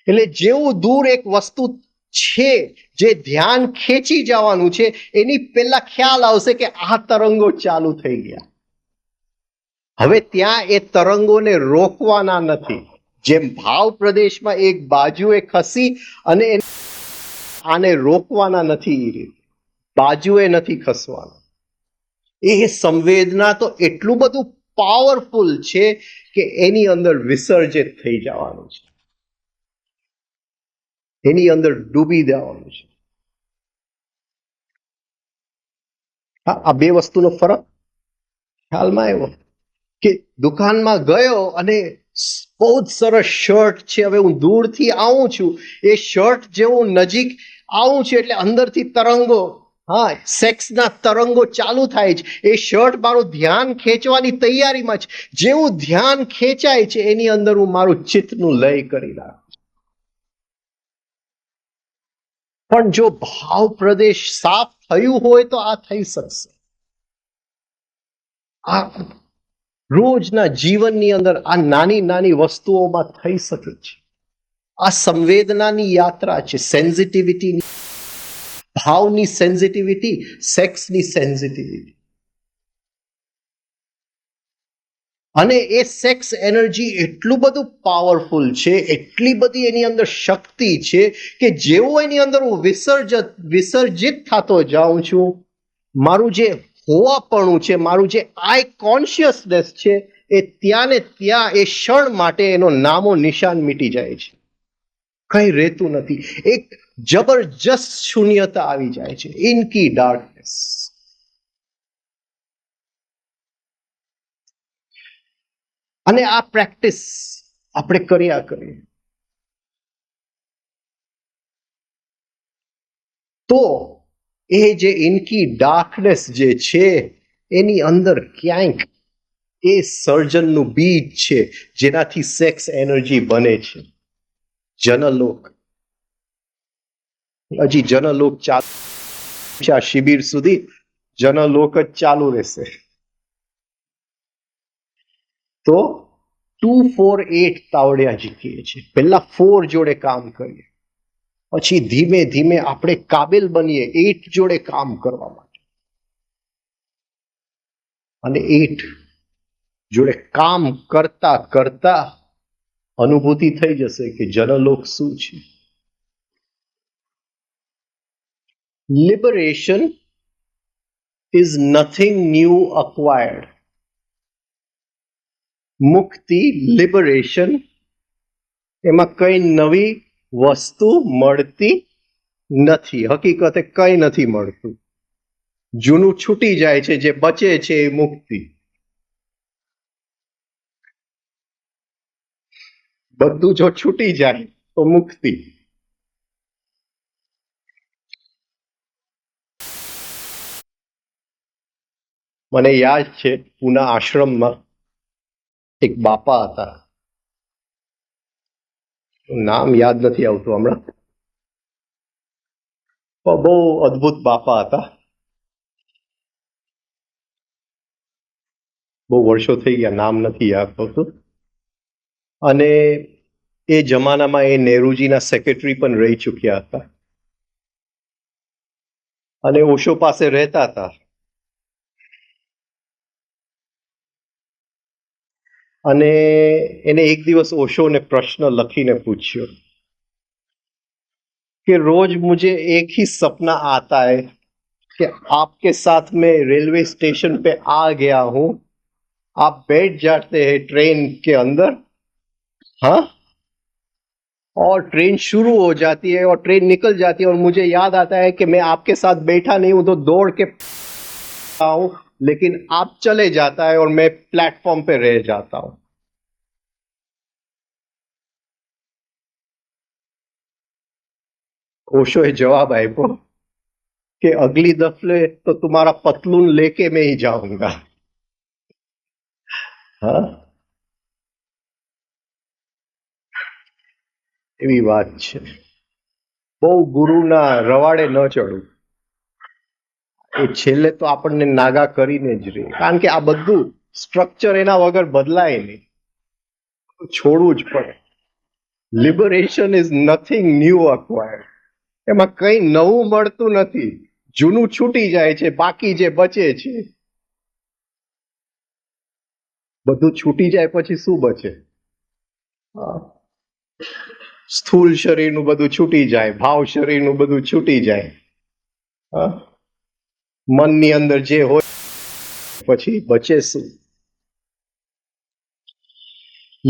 Speaker 1: એટલે જેવું દૂર એક વસ્તુ છે જે ધ્યાન ખેંચી જવાનું છે, એની પહેલા ખ્યાલ આવશે કે આ તરંગો ચાલુ થઈ ગયા. હવે ત્યાં એ તરંગોને રોકવાના નથી. જેમ ભાવ પ્રદેશમાં એક બાજુએ ખસી અને આને રોકવાના નથી, એ રીતે બાજુએ નથી ખસવાના. એ સંવેદના તો એટલું બધું પાવરફુલ છે કે એની અંદર વિસર્જિત થઈ જવાનું છે, એની અંદર ડૂબી જવાનું છે. આ 2 વસ્તુનો ફરક ખ્યાલમાં આવ્યો? કે દુકાનમાં ગયો અને બહુ જ સરસ શર્ટ છે, હવે હું દૂરથી આવું છું, એ શર્ટ જેવું નજીક આવું છું એટલે અંદરથી તરંગો, હા, સેક્સના તરંગો ચાલુ થાય છે. એ શર્ટ મારું ધ્યાન ખેંચવાની તૈયારીમાં છે. જેવું ધ્યાન ખેંચાય છે એની અંદર હું મારું ચિત્તનું લય કરી નાખું. પણ જો ભાવ પ્રદેશ સાફ થયું હોય તો આ થઈ શકશે. આ રોજના જીવનની અંદર આ નાની નાની વસ્તુઓમાં થઈ શકે છે. આ સંવેદનાની યાત્રા છે, સેન્સિટિવિટીની, ભાવની સેન્સિટિવિટી, સેક્સની સેન્સિટિવિટી. અને એ સેક્સ એનર્જી એટલું બધું પાવરફુલ છે, એટલી બધી એની અંદર શક્તિ છે કે જેવું એની અંદર હું વિસર્જિત થતો જાઉં છું, મારું જે હોવાપણું છે, મારું જે આઈ કોન્શિયસનેસ છે, એ ત્યાં ને ત્યાં એ ક્ષણ માટે એનો નામો નિશાન મીટી જાય છે. કઈ રહેતું નથી. એક જબરજસ્ત શૂન્યતા આવી જાય છે, ઇનકી ડાર્કનેસ. અને આ પ્રેક્ટિસ આપણે કર્યા કરીએ તો એ જે ઇનકી ડાર્કનેસ જે છે એની અંદર ક્યાંક એ સર્જનનું બીજ છે જેનાથી સેક્સ એનર્જી બને છે. જનલોક, હજી જનલોક ચાલુ છે. આ શિબિર સુધી જનલોક જ ચાલુ રહેશે. તો 2, 4, 8 તાવડિયા જીતીએ છીએ. પહેલા 4 જોડે કામ કરીએ, પછી ધીમે ધીમે આપણે કાબિલ બનીએ 8 જોડે કામ કરવા માટે. અને 8 જોડે કામ કરતા કરતા અનુભૂતિ થઈ જશે કે જનલોક શું છે. Liberation is nothing new acquired. મુક્તિ, લિબરેશન, એમાં કઈ નવી વસ્તુ મળતી નથી. હકીકતે કઈ નથી મળતું. જૂનું છૂટી જાય છે, જે બચે છે એ મુક્તિ. બધું જો છૂટી જાય તો મુક્તિ. મને યાદ છે પૂના આશ્રમમાં એક બાપા હતા, નામ યાદ નથી આવતું હમણાં, બહુ અદ્ભુત બાપા હતા. બહુ વર્ષો થઈ ગયા, નામ નથી યાદ આવતું. અને એ જમાનામાં એ નહેરુજીના સેક્રેટરી પણ રહી ચૂક્યા હતા અને ઓશો પાસે રહેતા હતા. અને એને એક દિવસ ઓશોને પ્રશ્ન લખીને પૂછ્યો कि रोज मुझे एक ही सपना आता है कि आपके साथ में रेलवे स्टेशन पे आ गया हूं, आप बैठ जाते हैं ट्रेन के अंदर, हाँ, और ट्रेन शुरू हो जाती है और ट्रेन निकल जाती है और मुझे याद आता है कि मैं आपके साथ बैठा नहीं हूं तो दौड़ के हूं, लेकिन आप चले जाता है और मैं प्लेटफॉर्म पे रह जाता हूं. ओशोए जवाब आप्यो कि अगली दफे तो तुम्हारा पतलून लेके मैं ही जाऊंगा. हाँ, એવી વાત છે. બહુ ગુરુના રવાડે ન ચડવું, એ છેલ્લે તો આપણને નાગા કરીને જ રહે. કારણ કે આ બધું સ્ટ્રક્ચર એના વગર બદલાય નહીં, છોડવું જ પડે. Liberation is nothing new acquired. એમાં કંઈ નવું મળતું નથી, જૂનું છૂટી જાય છે, બાકી જે બચે છે બધું છૂટી જાય પછી શું બચે? સ્થૂળ શરીરનું બધું છૂટી જાય, ભાવ શરીરનું બધું છૂટી જાય, મનની અંદર જે હોય પછી બચે શું?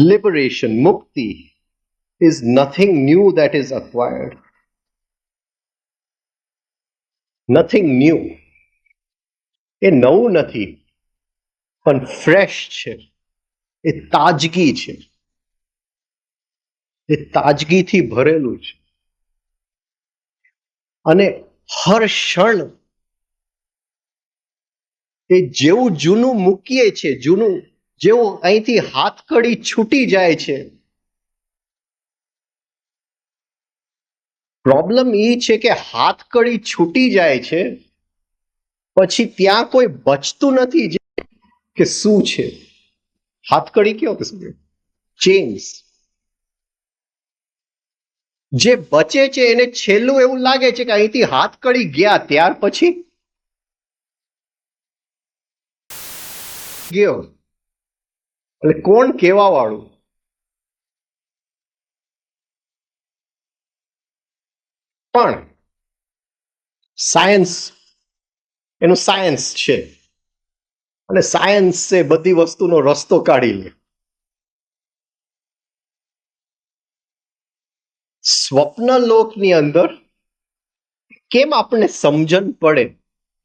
Speaker 1: લિબરેશન, મુક્તિ is nothing new that is acquired. Nothing new. એ નવું નથી પણ ફ્રેશ છે. એ તાજગી છે, એ તાજગીથી ભરેલું છે. અને હર ક્ષણ એ જેવું જૂનું મૂકીએ છે, જૂનું જેવું અહીંથી હાથકડી છૂટી જાય છે, પ્રોબ્લેમ એ છે કે હાથકડી છૂટી જાય છે પછી ત્યાં કોઈ બચતું નથી કે શું છે. હાથકડી કયો કે શું ચેન્સ, જે બચે છે એને છેલ્લું એવું લાગે છે કે અહીંથી હાથકડી ગયા ત્યાર પછી ગયો. એટલે કોણ કેવા વાળું? પણ સાયન્સ એનું સાયન્સ છે અને સાયન્સ છે બધી વસ્તુનો રસ્તો કાઢી લે. સ્વપ્ન લોકની અંદર કેમ આપણને સમજણ પડે?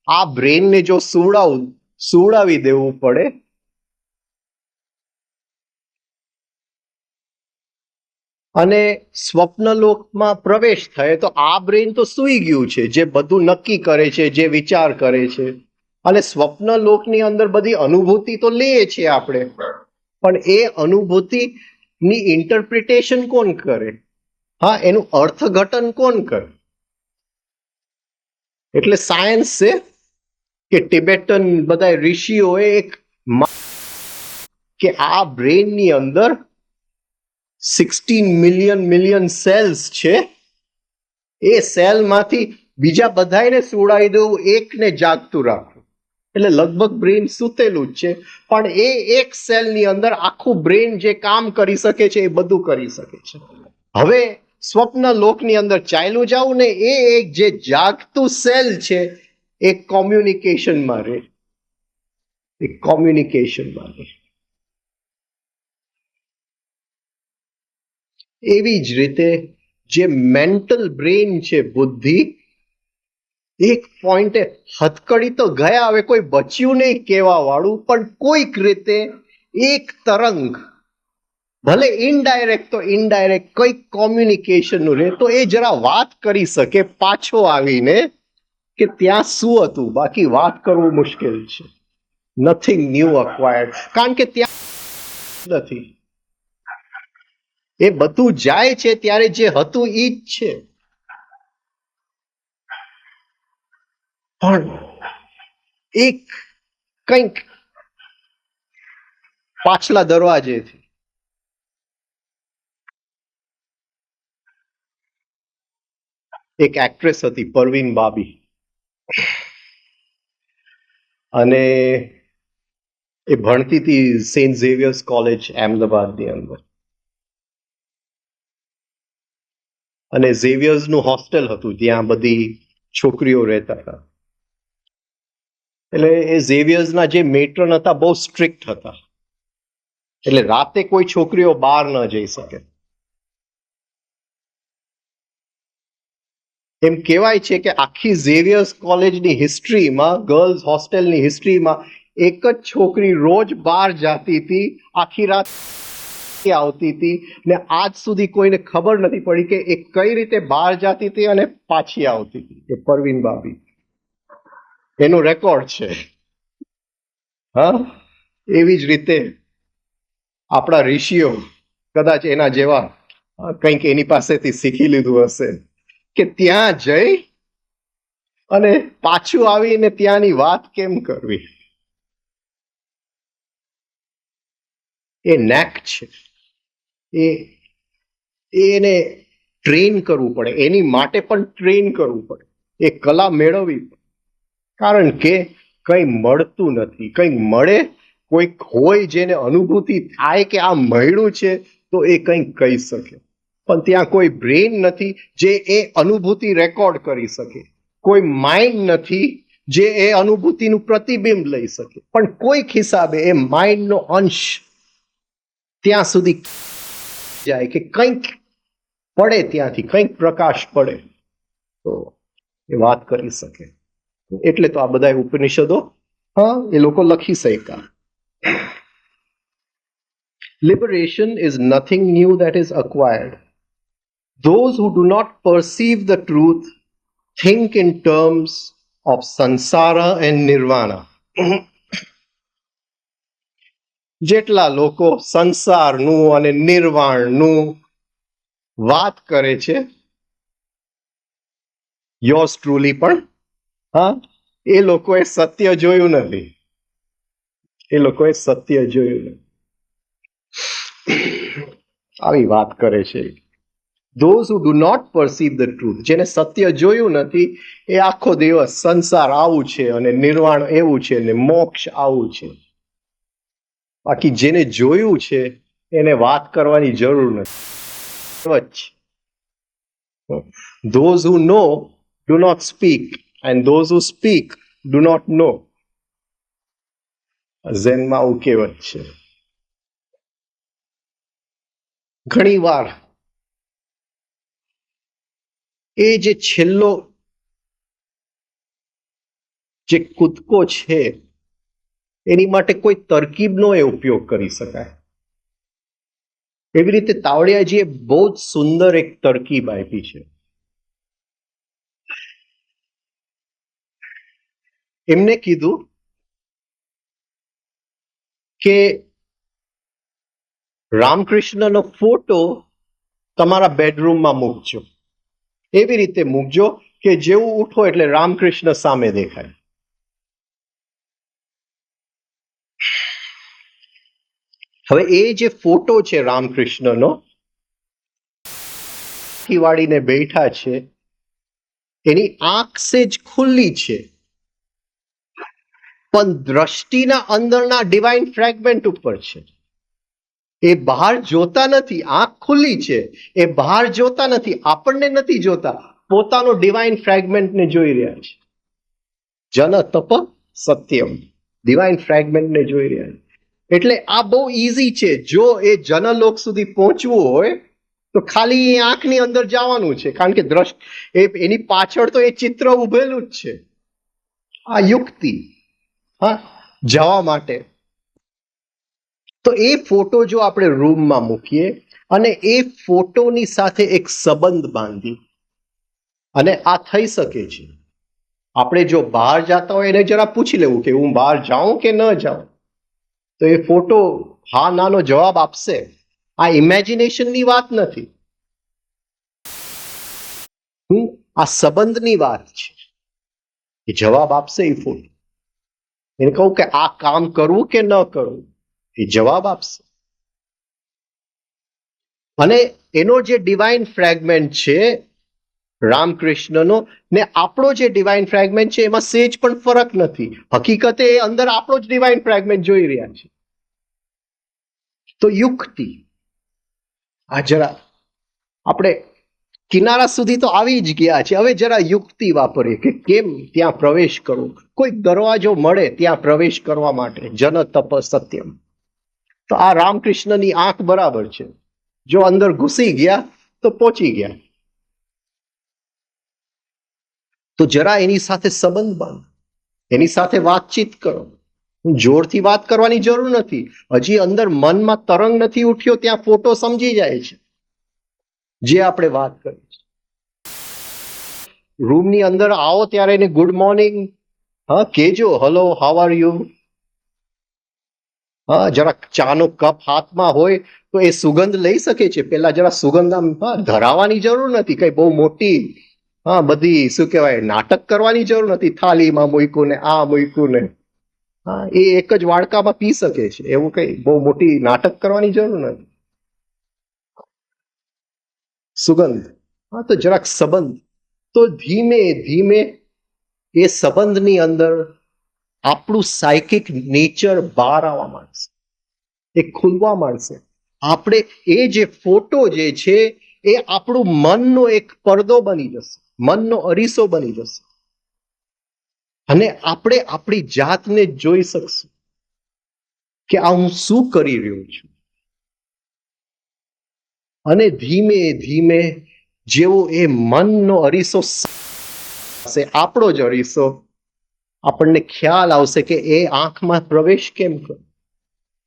Speaker 1: આ બ્રેનને જો સુવડાવી દેવું પડે અને સ્વપ્નલોકમાં પ્રવેશ થાય તો આ બ્રેન તો સૂઈ ગયું છે, જે બધું નક્કી કરે છે, જે વિચાર કરે છે. અને સ્વપ્નલોકની અંદર બધી અનુભૂતિ તો લઈએ છીએ આપણે, પણ એ અનુભૂતિની ઇન્ટરપ્રિટેશન કોણ કરે? હા, એનું અર્થઘટન કોણ કરે? એટલે સાયન્સ છે કે ટિબેટન બધા ઋષિઓએ એક કે આ બ્રેનની અંદર 16 મિલિયન સેલ્સ છે, એ સેલમાંથી બીજા બધાને સુવડાવી દેવું, એકને જાગતું રાખવું. એટલે લગભગ બ્રેન સૂતેલું જ છે, પણ એ એક સેલની અંદર આખું બ્રેન જે કામ કરી શકે છે એ બધું કરી શકે છે. હવે સ્વપ્ન લોકની અંદર ચાલ્યું જાવું ને, એ એક જે જાગતું સેલ છે એ કોમ્યુનિકેશનમાં રહે, એ કોમ્યુનિકેશનમાં રહે. એવી જ રીતે જે મેન્ટલ બ્રેન છે, બુદ્ધિ, એક પોઈન્ટે હથકડી તો ગયા, હવે કોઈ બચ્યું નહીં કહેવા વાળું, પણ કોઈક રીતે એક તરંગ, ભલે ઇનડાયરેક્ટ તો ઇનડાયરેક્ટ કંઈક કોમ્યુનિકેશનનું રહે તો એ જરા વાત કરી શકે પાછો આવીને કે ત્યાં શું હતું. બાકી વાત કરવું મુશ્કેલ છે. નથિંગ ન્યૂ અક્વાયર્ડ, કારણ કે ત્યાં નથી, એ બધું જાય છે ત્યારે જે હતું એ જ છે. પણ એક કંઈક પાછલા દરવાજેથી એક એક્ટ્રેસ હતી પરવીન બાબી, અને એ ભણતી હતી સેન્ટ ઝેવિયર્સ કોલેજ અહેમદાબાદની અંદર, અને ઝેવિયર્સનું હોસ્ટેલ હતું ત્યાં બધી છોકરીઓ રહેતા હતા. એટલે એ ઝેવિયર્સના જે મેટ્રન હતા બહુ સ્ટ્રિક્ટ હતા, એટલે રાતે કોઈ છોકરીઓ બહાર ન જઈ શકે. એમ કહેવાય છે કે આખી ઝેવિયર્સ કોલેજની હિસ્ટ્રીમાં, ગર્લ્સ હોસ્ટેલની હિસ્ટ્રીમાં એક જ છોકરી રોજ બહાર જતી હતી, આખી રાત આવતી હતી, ને આજ સુધી કોઈને ખબર નથી પડી કે એ કઈ રીતે બહાર જતી હતી અને પાછી આવતી હતી. એ પરવીન બાબી, એનો રેકોર્ડ છે. હા, એવી જ રીતે આપણા ઋષિઓ કદાચ એના જેવા કંઈક એની પાસેથી શીખી લીધું હશે કે ત્યાં જઈ અને પાછું આવીને ત્યાંની વાત કેમ કરવી. એ નેક છે, એને ટ્રેન કરવું પડે, એની માટે પણ ટ્રેન કરવું પડે, એ કલા મેળવવી પડે. કારણ કે કંઈ મળતું નથી. કંઈક મળે, કોઈક હોય જેને અનુભૂતિ થાય કે આ મળ્યું છે તો એ કંઈક કહી શકે. પણ ત્યાં કોઈ બ્રેન નથી જે એ અનુભૂતિ રેકોર્ડ કરી શકે, કોઈ માઇન્ડ નથી જે એ અનુભૂતિનું પ્રતિબિંબ લઈ શકે. પણ કોઈક હિસાબે એ માઇન્ડનો અંશ ત્યાં સુધી જાય કે કંઈક પડે, ત્યાંથી કંઈક પ્રકાશ પડે તો એ વાત કરી શકે. એટલે તો આ બધા ઉપનિષદો એ લોકો લખી શક્યા. Liberation is nothing new that is acquired. Those who do not perceive the truth think in terms of sansara and nirvana. જેટલા લોકો સંસારનું અને નિર્વાણનું વાત કરે છે, યોર્સ ટ્રુલી પણ એ લોકોએ સત્ય જોયું નથી. એ લોકોએ સત્ય જોયું નથી. આવી વાત કરે છે. Those who do not perceive the truth, જેને સત્ય જોયું નથી, એ આખો દિવસ સંસાર આવું છે અને નિર્વાણ એવું છે અને મોક્ષ આવું છે. બાકી જેને જોયું છે એને વાત કરવાની જરૂર નથી. Those who know do not speak, and those who speak do not know. ઝેનમાં આવું કહેવત છે. ઘણી વાર એ જે છેલ્લો જે કૂદકો છે એની માટે કોઈ તરકીબનો એ ઉપયોગ કરી શકાય. એવી રીતે તાવડિયાજીએ બહુ જ સુંદર એક તરકીબ આપી છે. એમને કીધું કે રામકૃષ્ણનો ફોટો તમારા બેડરૂમમાં મૂકજો. એવી રીતે મૂકજો કે જેવું ઉઠો એટલે રામકૃષ્ણ સામે દેખાય. હવે એ જે ફોટો છે રામકૃષ્ણનો, વાળીને બેઠા છે, એની આંખ સેજ ખુલ્લી છે, પણ દ્રષ્ટિના અંદરના ડિવાઇન ફ્રેગમેન્ટ ઉપર છે. એ બહાર જોતા નથી, આંખ ખુલ્લી છે, એ બહાર જોતા નથી, આપણને નથી જોતા, પોતાનો ડિવાઇન ફ્રેગમેન્ટને જોઈ રહ્યા છે. જન તપ સત્યમ, ડિવાઇન ફ્રેગમેન્ટને જોઈ રહ્યા છે. એટલે આ બહુ ઈઝી છે. જો એ જનલોક સુધી પહોંચવું હોય તો ખાલી એ આંખની અંદર જવાનું છે, કારણ કે એની પાછળ તો એ ચિત્ર ઉભેલું જ છે. આ યુક્તિ જવા માટે. તો એ ફોટો જો આપણે રૂમમાં મૂકીએ અને એ ફોટોની સાથે એક સંબંધ બાંધી, અને આ થઈ શકે છે. આપણે જો બહાર જતા હોય એને જરા પૂછી લેવું કે હું બહાર જાઉં કે ન જાઉં, તો એ ફોટો હા નાનો જવાબ આપશે. આ ઇમેજિનેશનની વાત નથી, આ સંબંધની વાત છે. એ જવાબ આપશે એ ફોટો. એને કહું કે આ કામ કરવું કે ન કરવું, એ જવાબ આપશે. અને એનો જે ડિવાઇન ફ્રેગમેન્ટ છે રામકૃષ્ણનો ને આપણો જે ડિવાઇન ફ્રેગમેન્ટ છે એમાં સેજ પણ ફરક નથી. હકીકતે એ અંદર આપણો જ ડિવાઇન ફ્રેગમેન્ટ જોઈ રહ્યા છે. તો યુક્તિ આ જરા આપણે કિનારા સુધી તો આવી જ ગયા છે. હવે જરા યુક્તિ વાપરીએ કે કેમ ત્યાં પ્રવેશ કરવો. કોઈ દરવાજો મળે ત્યાં પ્રવેશ કરવા માટે. જન તપ સત્યમ. તો આ રામકૃષ્ણની આંખ બરાબર છે. જો અંદર ઘૂસી ગયા તો પહોંચી ગયા. તો જરા એની સાથે સંબંધ બાંધો, એની સાથે વાતચીત કરો. જોરથી વાત કરવાની જરૂર નથી. હજી અંદર મનમાં તરંગ નથી ઉઠ્યો ત્યાં ફોટો સમજી જાય છે જે આપણે વાત કરી છે. રૂમની અંદર આવો ત્યારે એને ગુડ મોર્નિંગ કેજો, હલો હાઉ આર યુ. જરા ચાનો કપ હાથમાં હોય તો એ સુગંધ લઈ શકે છે. પેલા જરા સુગંધ આમ ધરાવવાની જરૂર નથી, કઈ બહુ મોટી બધી શું કહેવાય નાટક કરવાની જરૂર નથી. થાળીમાં મૂક્યું ને આ મૂક્યું ને એ એક જ વાડકામાં પી શકે છે. એવું કઈ બહુ મોટી નાટક કરવાની જરૂર નથી. સુગંધ તો જરાક સંબંધ. તો ધીમે ધીમે એ સંબંધની અંદર આપણું સાયકિક નેચર બહાર આવવા માંડશે, એ ખુલવા માંડશે. આપણે એ જે ફોટો જે છે એ આપણું મનનો એક પડદો બની જશે, મનનો અરીસો બની જશે. અને આપણે આપણી જાતને જોઈ શકશું કે આ હું શું કરી રહ્યો છું. અને ધીમે ધીમે જેવો એ મનનો અરીસો, આપણો જ અરીસો, આપણને ખ્યાલ આવશે કે એ આંખમાં પ્રવેશ કેમ કરો.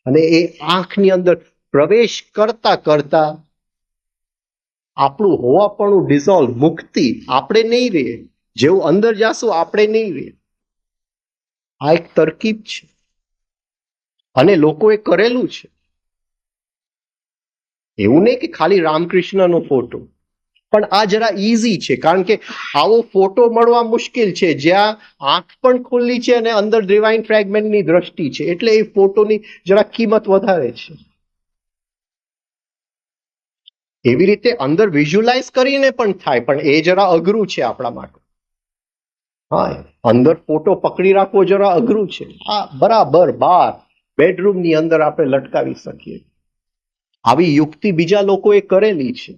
Speaker 1: અને એ આંખની અંદર પ્રવેશ કરતા કરતા આપણું હોવાપણું ડિઝોલ્વ, મુક્તિ, આપણે નહીં રહીએ. જેવું અંદર જાશું આપણે નહીં રહીએ. આ એક તરકીબ છે અને લોકોએ કરેલું છે. એવું નહીં કે ખાલી રામકૃષ્ણનો ફોટો, પણ આ જરા ઈઝી છે, કારણ કે આવો ફોટો મળવા મુશ્કેલ છે જ્યાં આંખ પણ ખુલ્લી છે અને અંદર ડિવાઇન ફ્રેગમેન્ટની દ્રષ્ટિ છે, એટલે એ ફોટોની જરા કિંમત વધારે છે. એવી રીતે અંદર વિઝ્યુલાઇઝ કરીને પણ થાય, પણ એ જરા અઘરું છે આપણા માટે. હા, અંદર ફોટો પકડી રાખવો જરા અઘરું છે. આ બરાબર બાર બેડરૂમની અંદર આપણે લટકાવી શકીએ. આવી યુક્તિ બીજા લોકોએ કરેલી છે.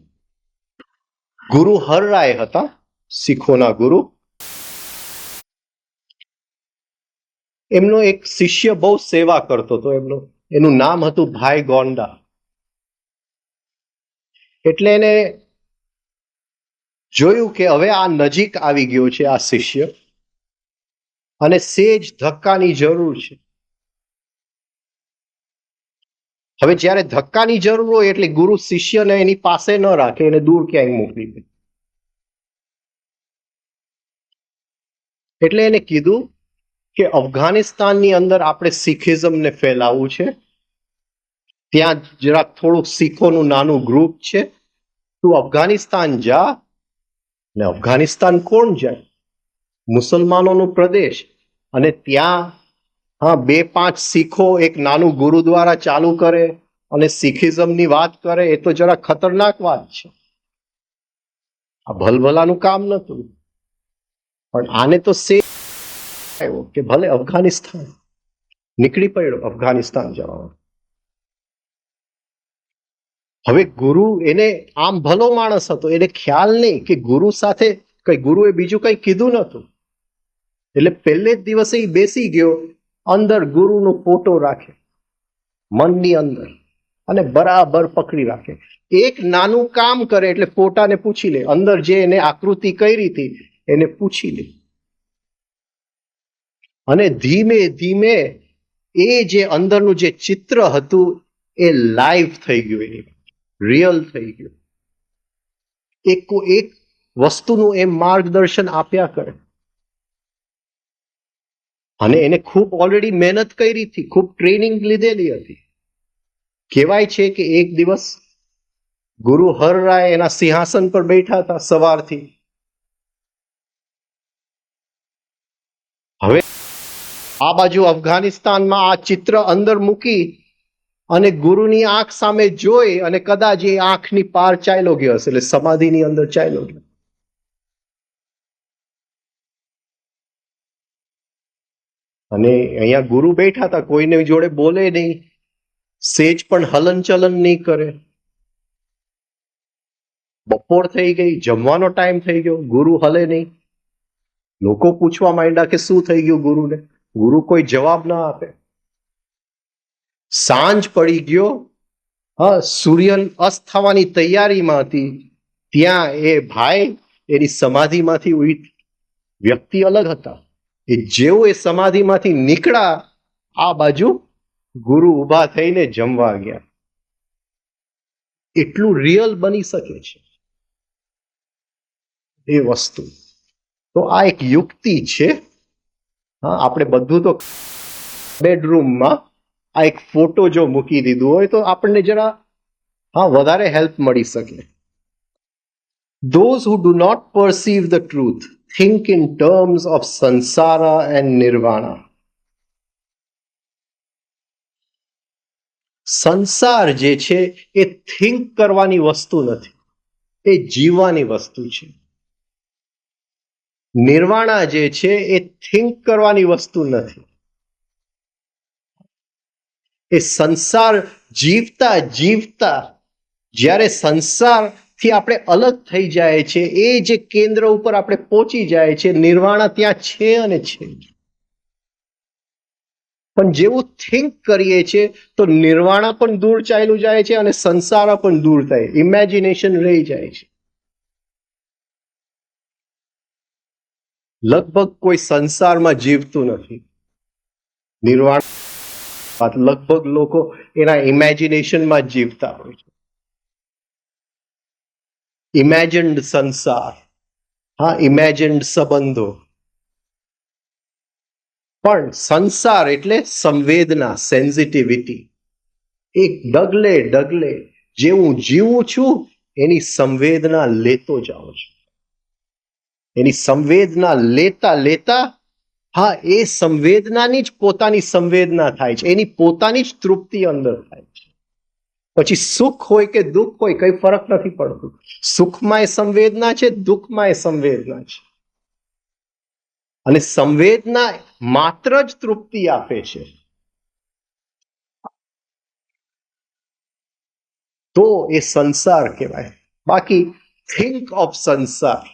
Speaker 1: ગુરુ હરરાય હતા, શીખોના ગુરુ. એમનો એક શિષ્ય બહુ સેવા કરતો હતો. એનું નામ હતું ભાઈ ગોંડા. એટલે એને જોયું કે હવે આ નજીક આવી ગયો છે આ શિષ્ય, અને સેજ ધક્કાની જરૂર છે. હવે જ્યારે ધક્કાની જરૂર હોય એટલે ગુરુ શિષ્યને એની પાસે ન રાખે, એને દૂર ક્યાંય મોકલી દે. એટલે એને કીધું કે અફઘાનિસ્તાનની અંદર આપણે શીખિઝમને ફેલાવવું છે. ત્યાં જરાક થોડુંક શીખોનું નાનું ગ્રુપ છે. તું અફઘાનિસ્તાન જા. ને અફઘાનિસ્તાન કોણ જાય? મુસલમાનોનો પ્રદેશ. અને ત્યાં 2-5 શીખો એક નાનું ગુરુદ્વારા ચાલુ કરે અને શીખિઝમની વાત કરે, એ તો જરા ખતરનાક વાત છે. આ ભલભલાનું કામ નતું. પણ આને તો આવ્યો કે ભલે અફઘાનિસ્તાન નીકળી પડ્યો, અફઘાનિસ્તાન જવાનો. હવે ગુરુ એને આમ ભલો માણસ હતો, એને ખ્યાલ નહીં કે ગુરુ સાથે ગુરુએ બીજું કઈ કીધું નતું. એટલે પહેલે જ દિવસે એ બેસી ગયો, અંદર ગુરુનો ફોટો રાખે મનની અંદર અને બરાબર પકડી રાખે. એક નાનું કામ કરે એટલે ફોટાને પૂછી લે, અંદર જે એને આકૃતિ કરી હતી એને પૂછી લે. અને ધીમે ધીમે એ જે અંદરનું જે ચિત્ર હતું એ લાઈવ થઈ ગયું, એ રિયલ થઈ ગયું. એક વસ્તુનું એમ માર્ગદર્શન આપ્યા કરે. અને એને ખૂબ ઓલરેડી મહેનત કરી હતી, ખૂબ ટ્રેનિંગ લીધેલી હતી. કહેવાય છે કે એક દિવસ ગુરુ હરરાય એના સિંહાસન પર બેઠા હતા સવારથી. હવે આ બાજુ અફઘાનિસ્તાનમાં આ ચિત્ર અંદર મૂકી અને ગુરુની આંખ સામે જોઈ અને કદાચ એ આંખની પાર ચાલ્યો ગયો હશે, એટલે સમાધિની અંદર ચાલ્યો ગયો. અને અહીંયા ગુરુ બેઠા હતા, કોઈને જોડે બોલે નહીં, સેજ પણ હલન ચલન નહીં કરે. બપોર થઈ ગઈ, જમવાનો ટાઈમ થઈ ગયો, ગુરુ હલે નહીં. લોકો પૂછવા માંડ્યા કે શું થઈ ગયું ગુરુને? ગુરુ કોઈ જવાબ ના આપે. સાંજ પડી ગયો, સૂર્ય અસ્ત થવાની તૈયારીમાં હતી, ત્યાં એ ભાઈ એની સમાધિમાંથી વ્યક્તિ અલગ હતા. એ જેવું એ સમાધિમાંથી નીકળ્યા, આ બાજુ ગુરુ ઊભા થઈને જમવા ગયા. એટલું રિયલ બની શકે છે એ વસ્તુ. તો આ એક યુક્તિ છે. આપણે બધું તો બેડરૂમમાં આ એક ફોટો જો મૂકી દીધું હોય તો આપણને જરા વધારે હેલ્પ મળી શકે. Those who do not perceive the truth think in terms of sansara and nirvana. સંસાર જે છે એ થિંક કરવાની વસ્તુ નથી, એ જીવવાની વસ્તુ છે. નિર્વાણા જે છે એ થિંક કરવાની વસ્તુ નથી. એ સંસાર જીવતા જીવતા જ્યારે સંસારથી આપણે અલગ થઈ જાય છે, એ જે કેન્દ્ર ઉપર આપણે પહોંચી જાય છે, નિર્વાણા ત્યાં છે અને છે. પણ જેવું થિંક કરીએ છીએ તો નિર્વાણા પણ દૂર ચાલ્યું જાય છે અને સંસાર પણ દૂર થાય, ઇમેજિનેશન રહી જાય છે. લગભગ કોઈ સંસારમાં જીવતું નથી. નિર્વાણ વાત લગભગ લોકો એના ઇમેજિનેશનમાં જ જીવતા હોય છે. ઇમેજિન્ડ સંસાર, હા, ઇમેજિન્ડ સંબંધો. પણ સંસાર એટલે સંવેદના, સેન્સિટિવિટી. એક ડગલે ડગલે જે હું જીવું છું એની સંવેદના લેતો જાઉં છું. એની સંવેદના લેતા લેતા, હા, એ સંવેદનાની જ પોતાની સંવેદના થાય છે, એની પોતાની જ તૃપ્તિ અંદર થાય છે. પછી સુખ હોય કે દુઃખ હોય કઈ ફરક નથી પડતું. સુખમાં સંવેદના છે, દુઃખમાં સંવેદના છે. અને સંવેદના માત્ર જ તૃપ્તિ આપે છે. તો એ સંસાર કહેવાય. બાકી થિંક ઓફ સંસાર,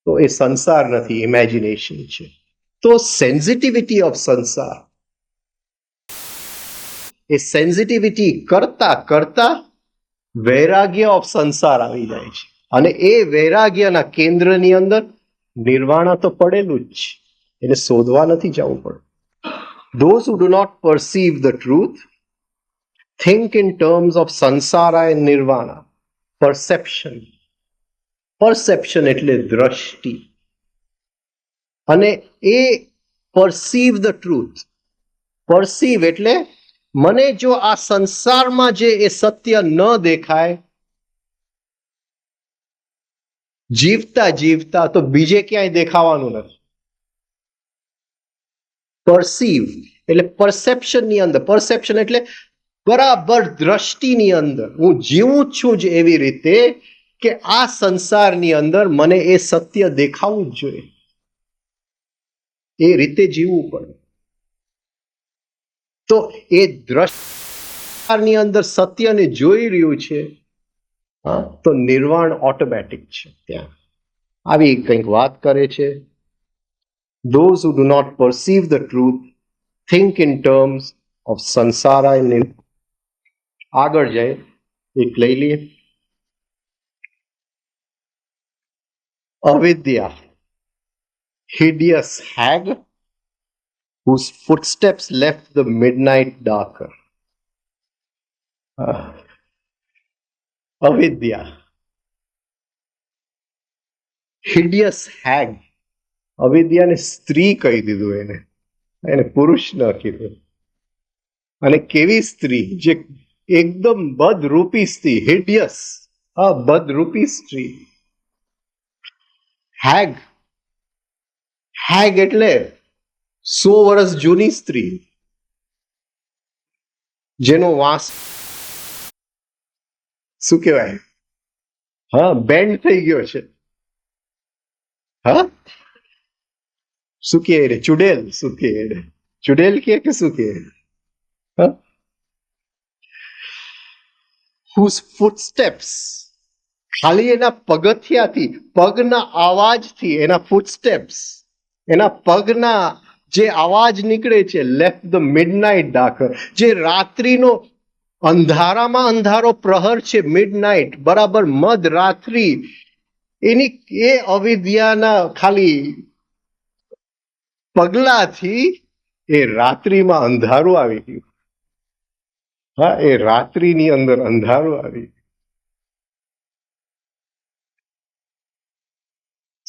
Speaker 1: તો એ સંસાર નથી, ઇમેજિનેશન છે. તો સેન્સિટિવિટી ઓફ સંસાર, એ સેન્સિટિવિટી કરતા કરતા વૈરાગ્ય ઓફ સંસાર આવી જાય છે. અને એ વૈરાગ્યના કેન્દ્રની અંદર નિર્વાણા તો પડેલું જ છે, એને શોધવા નથી જવું પડતું. Those who do not perceive the truth think in terms of samsara and nirvana. Perception એટલે દ્રષ્ટિ. અને એ perceive the truth, perceive એટલે મને જો આ સંસારમાં જે એ સત્ય ન દેખાય, જીવતા જીવતા તો બીજે ક્યાંય દેખાવાનું નથી. પરસીવ એટલે પરસેપ્શનની અંદર, પરસેપ્શન એટલે બરાબર દ્રષ્ટિની અંદર હું જીવું છું જ એવી રીતે કે આ સંસારની અંદર મને એ સત્ય દેખાવું જ જોઈએ, એ રીતે જીવવું પડે. તો એ દ્રષ્ટિની અંદર સત્યને જોઈ રહ્યું છે, તો નિર્વાણ ઓટોમેટિક છે. ત્યાં આવી કંઈક વાત કરે છે. Those who do not perceive the truth think in terms of samsara and nirvana. આગળ જાય, એક લઈ લઈએ. Avidya, hideous hag whose footsteps left the midnight darker. Avidya, hideous hag. અવિદ્યાને સ્ત્રી કહી દીધું, એને પુરુષ ન કીધું. અને કેવી સ્ત્રી? જે એકદમ બદરૂપી સ્ત્રી, હિડિયસ, બદરૂપી સ્ત્રી. હેગ, હેગ એટલે 100 વર્ષ જૂની સ્ત્રી, જેનો વાસ શું કહેવાય, હા, બેન્ડ થઈ ગયો છે. હા, શું કહે રે, ચુડેલ, શું કહે રે, ચુડેલ કે શું કહે? whose footsteps, ખાલી એના પગથિયાથી, પગના અવાજથી, એના ફૂટસ્ટેપ્સ, એના પગના જે અવાજ નીકળે છે, લેફ્ટ ધ મિડનાઇટ ડાર્કર, જે રાત્રિનો અંધારામાં અંધારો પ્રહર છે, મિડનાઇટ, બરાબર મધરાત્રિ, એની એ અવિદ્યાના ખાલી પગલાથી એ રાત્રિમાં અંધારું આવી ગયું. હા, એ રાત્રિની અંદર અંધારું આવી.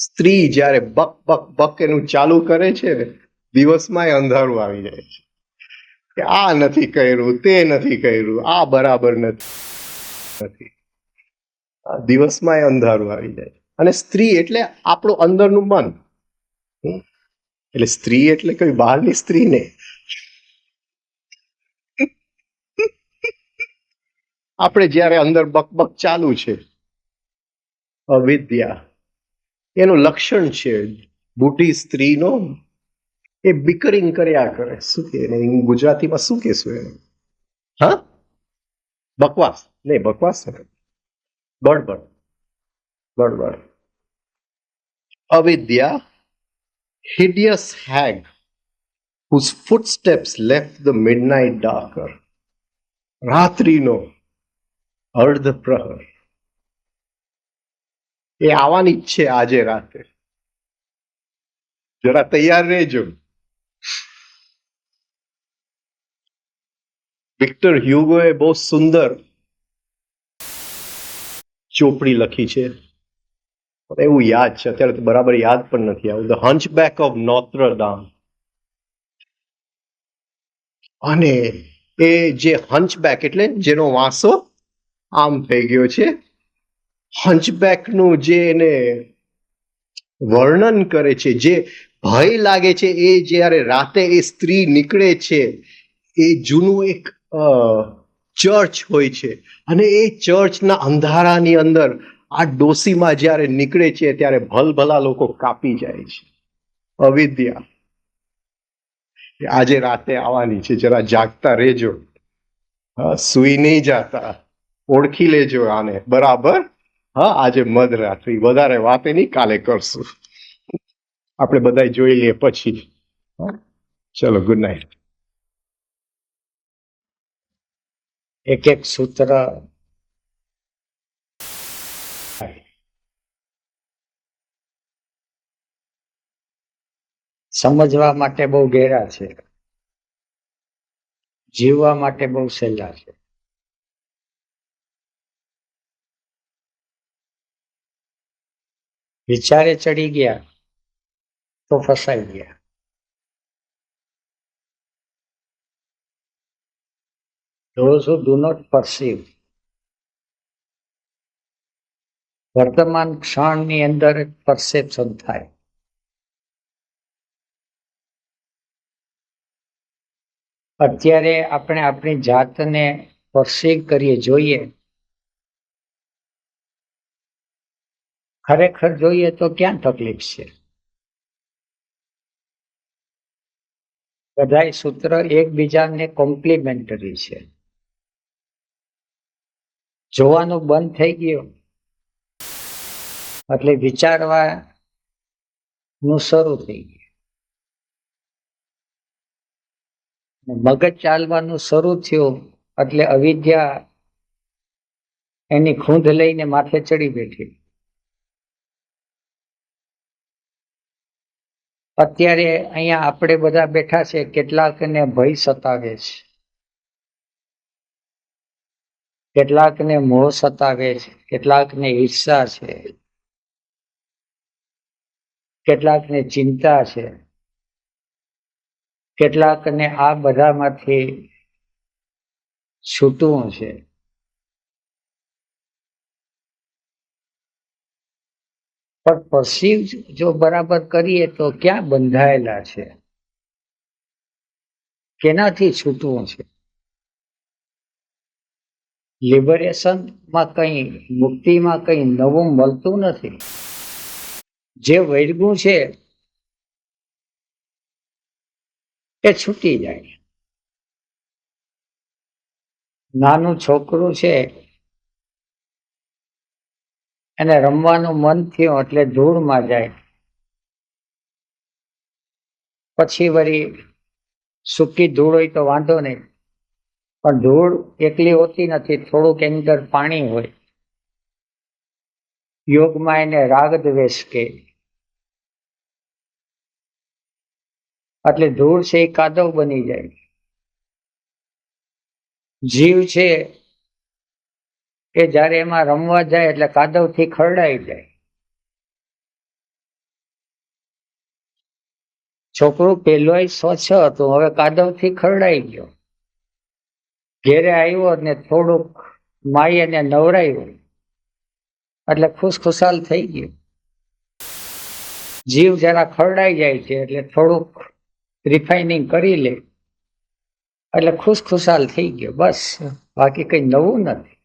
Speaker 1: સ્ત્રી જ્યારે બક બક બક એનું ચાલુ કરે છે ને, દિવસમાં અંધારું આવી જાય છે કે આ નથી કર્યું, તે નથી કર્યું, આ બરાબર નથી. દિવસમાં અંધારું આવી જાય. અને સ્ત્રી એટલે આપણું અંદરનું મન. એટલે સ્ત્રી એટલે કઈ બહારની સ્ત્રી નહીં. આપણે જ્યારે અંદર બકબક ચાલુ છે, અવિદ્યા એનું લક્ષણ છે. બુઢી સ્ત્રીનો એ બિકરિંગ કર્યા કરે. શું કે ગુજરાતીમાં શું કહેશું એને? હા, બકવાસ નહીં, બકવાસ બળબડ, બળબડ. અવિદ્યા, hideous hag whose footsteps left the midnight darker. રાત્રિનો અર્ધ પ્રહર એ આવવાની જ છે આજે રાતે. જરા તૈયાર રહેજો. વિક્ટર હ્યુગોએ બહુ સુંદર ચોપડી લખી છે, એવું યાદ છે, અત્યારે તો બરાબર યાદ પણ નથી આવ્યું. The hunchback of Notre Dame. અને એ જે હંચબેક એટલે જેનો વાંસો આમ થઈ ગયો છે, હંચબેકનું જે એને વર્ણન કરે છે, જે ભય લાગે છે, એ જ્યારે રાતે એ સ્ત્રી નીકળે છે, એ જૂનું એક ચર્ચ હોય છે, અને એ ચર્ચના અંધારાની અંદર આ ડોસીમાં જ્યારે નીકળે છે ત્યારે ભલભલા લોકો કાપી જાય છે. અવિદ્યા આજે રાતે આવવાની છે, જરા જાગતા રહેજો. સુઈ નહીં જાતા, ઓળખી લેજો આને બરાબર. હા, આજે મધરાત્રિ, વધારે વાતે નહીં, કાલે કરશું. આપણે બધા જોઈ લઈએ પછી. ચલો, ગુડ નાઇટ.
Speaker 2: એક એક સૂત્ર સમજવા માટે બહુ ઘેરા છે, જીવવા માટે બહુ સહેલા છે. વિચારે ચડી ગયા તો ફસાઈ ગયા. Those who do not perceive, વર્તમાન ક્ષણની અંદર પરસેપ્શન થાય. અત્યારે આપણે આપણી જાતને પરસીવ કરીએ, જોઈએ. ખરેખર જોઈએ તો ક્યાં તકલીફ છે? બધાય સૂત્ર એકબીજાને કોમ્પ્લિમેન્ટરી છે. જોવાનું બંધ થઈ ગયું એટલે વિચારવાનું શરૂ થઈ ગયું. મગજ ચાલવાનું શરૂ થયું એટલે અવિદ્યા એની ખૂંધ લઈને માથે ચડી બેઠી. અત્યારે અહીંયા આપણે બધા બેઠા છે, કેટલાકને ભય સતાવે છે, કેટલાકને મોહ સતાવે છે, કેટલાકને ઈર્ષા છે, કેટલાકને ચિંતા છે, કેટલાકને આ બધામાંથી છૂટવું છે. પણ પરસીવ જો બરાબર કરીએ તો ક્યાં બંધાયેલા છે, કેનાથી છૂટવું છે? લિબરેશનમાં કંઈ, મુક્તિમાં કંઈ નવું મળતું નથી. જે વૈરગું છે એ છૂટી જાય. નાનું છોકરું છે, એને રમવાનું મન થયું એટલે ધૂળમાં જાય, પછી વળી સૂકી ધૂળ હોય તો વાંધો નહીં, પણ ધૂળ એકલી હોતી નથી, થોડુંક અંદર પાણી હોય. યોગમાં એને રાગ દ્વેષ કહે. એટલે ધૂળ છે એ કાદવ બની જાય. જીવ છે એ જ્યારે એમાં રમવા જાય એટલે કાદવથી ખરડાઈ જાય. છોકરું પહેલોય સ્વચ્છ હતું, હવે કાદવથી ખરડાઈ ગયો. ઘેરે આવ્યો ને થોડુંક માઈ એને નવરાયું એટલે ખુશખુશાલ થઈ ગયું. જીવ જરા ખરડાઈ જાય છે એટલે થોડુંક રિફાઇનિંગ કરી લે એટલે ખુશખુશાલ થઈ ગયો. બસ, બાકી કઈ નવું નથી.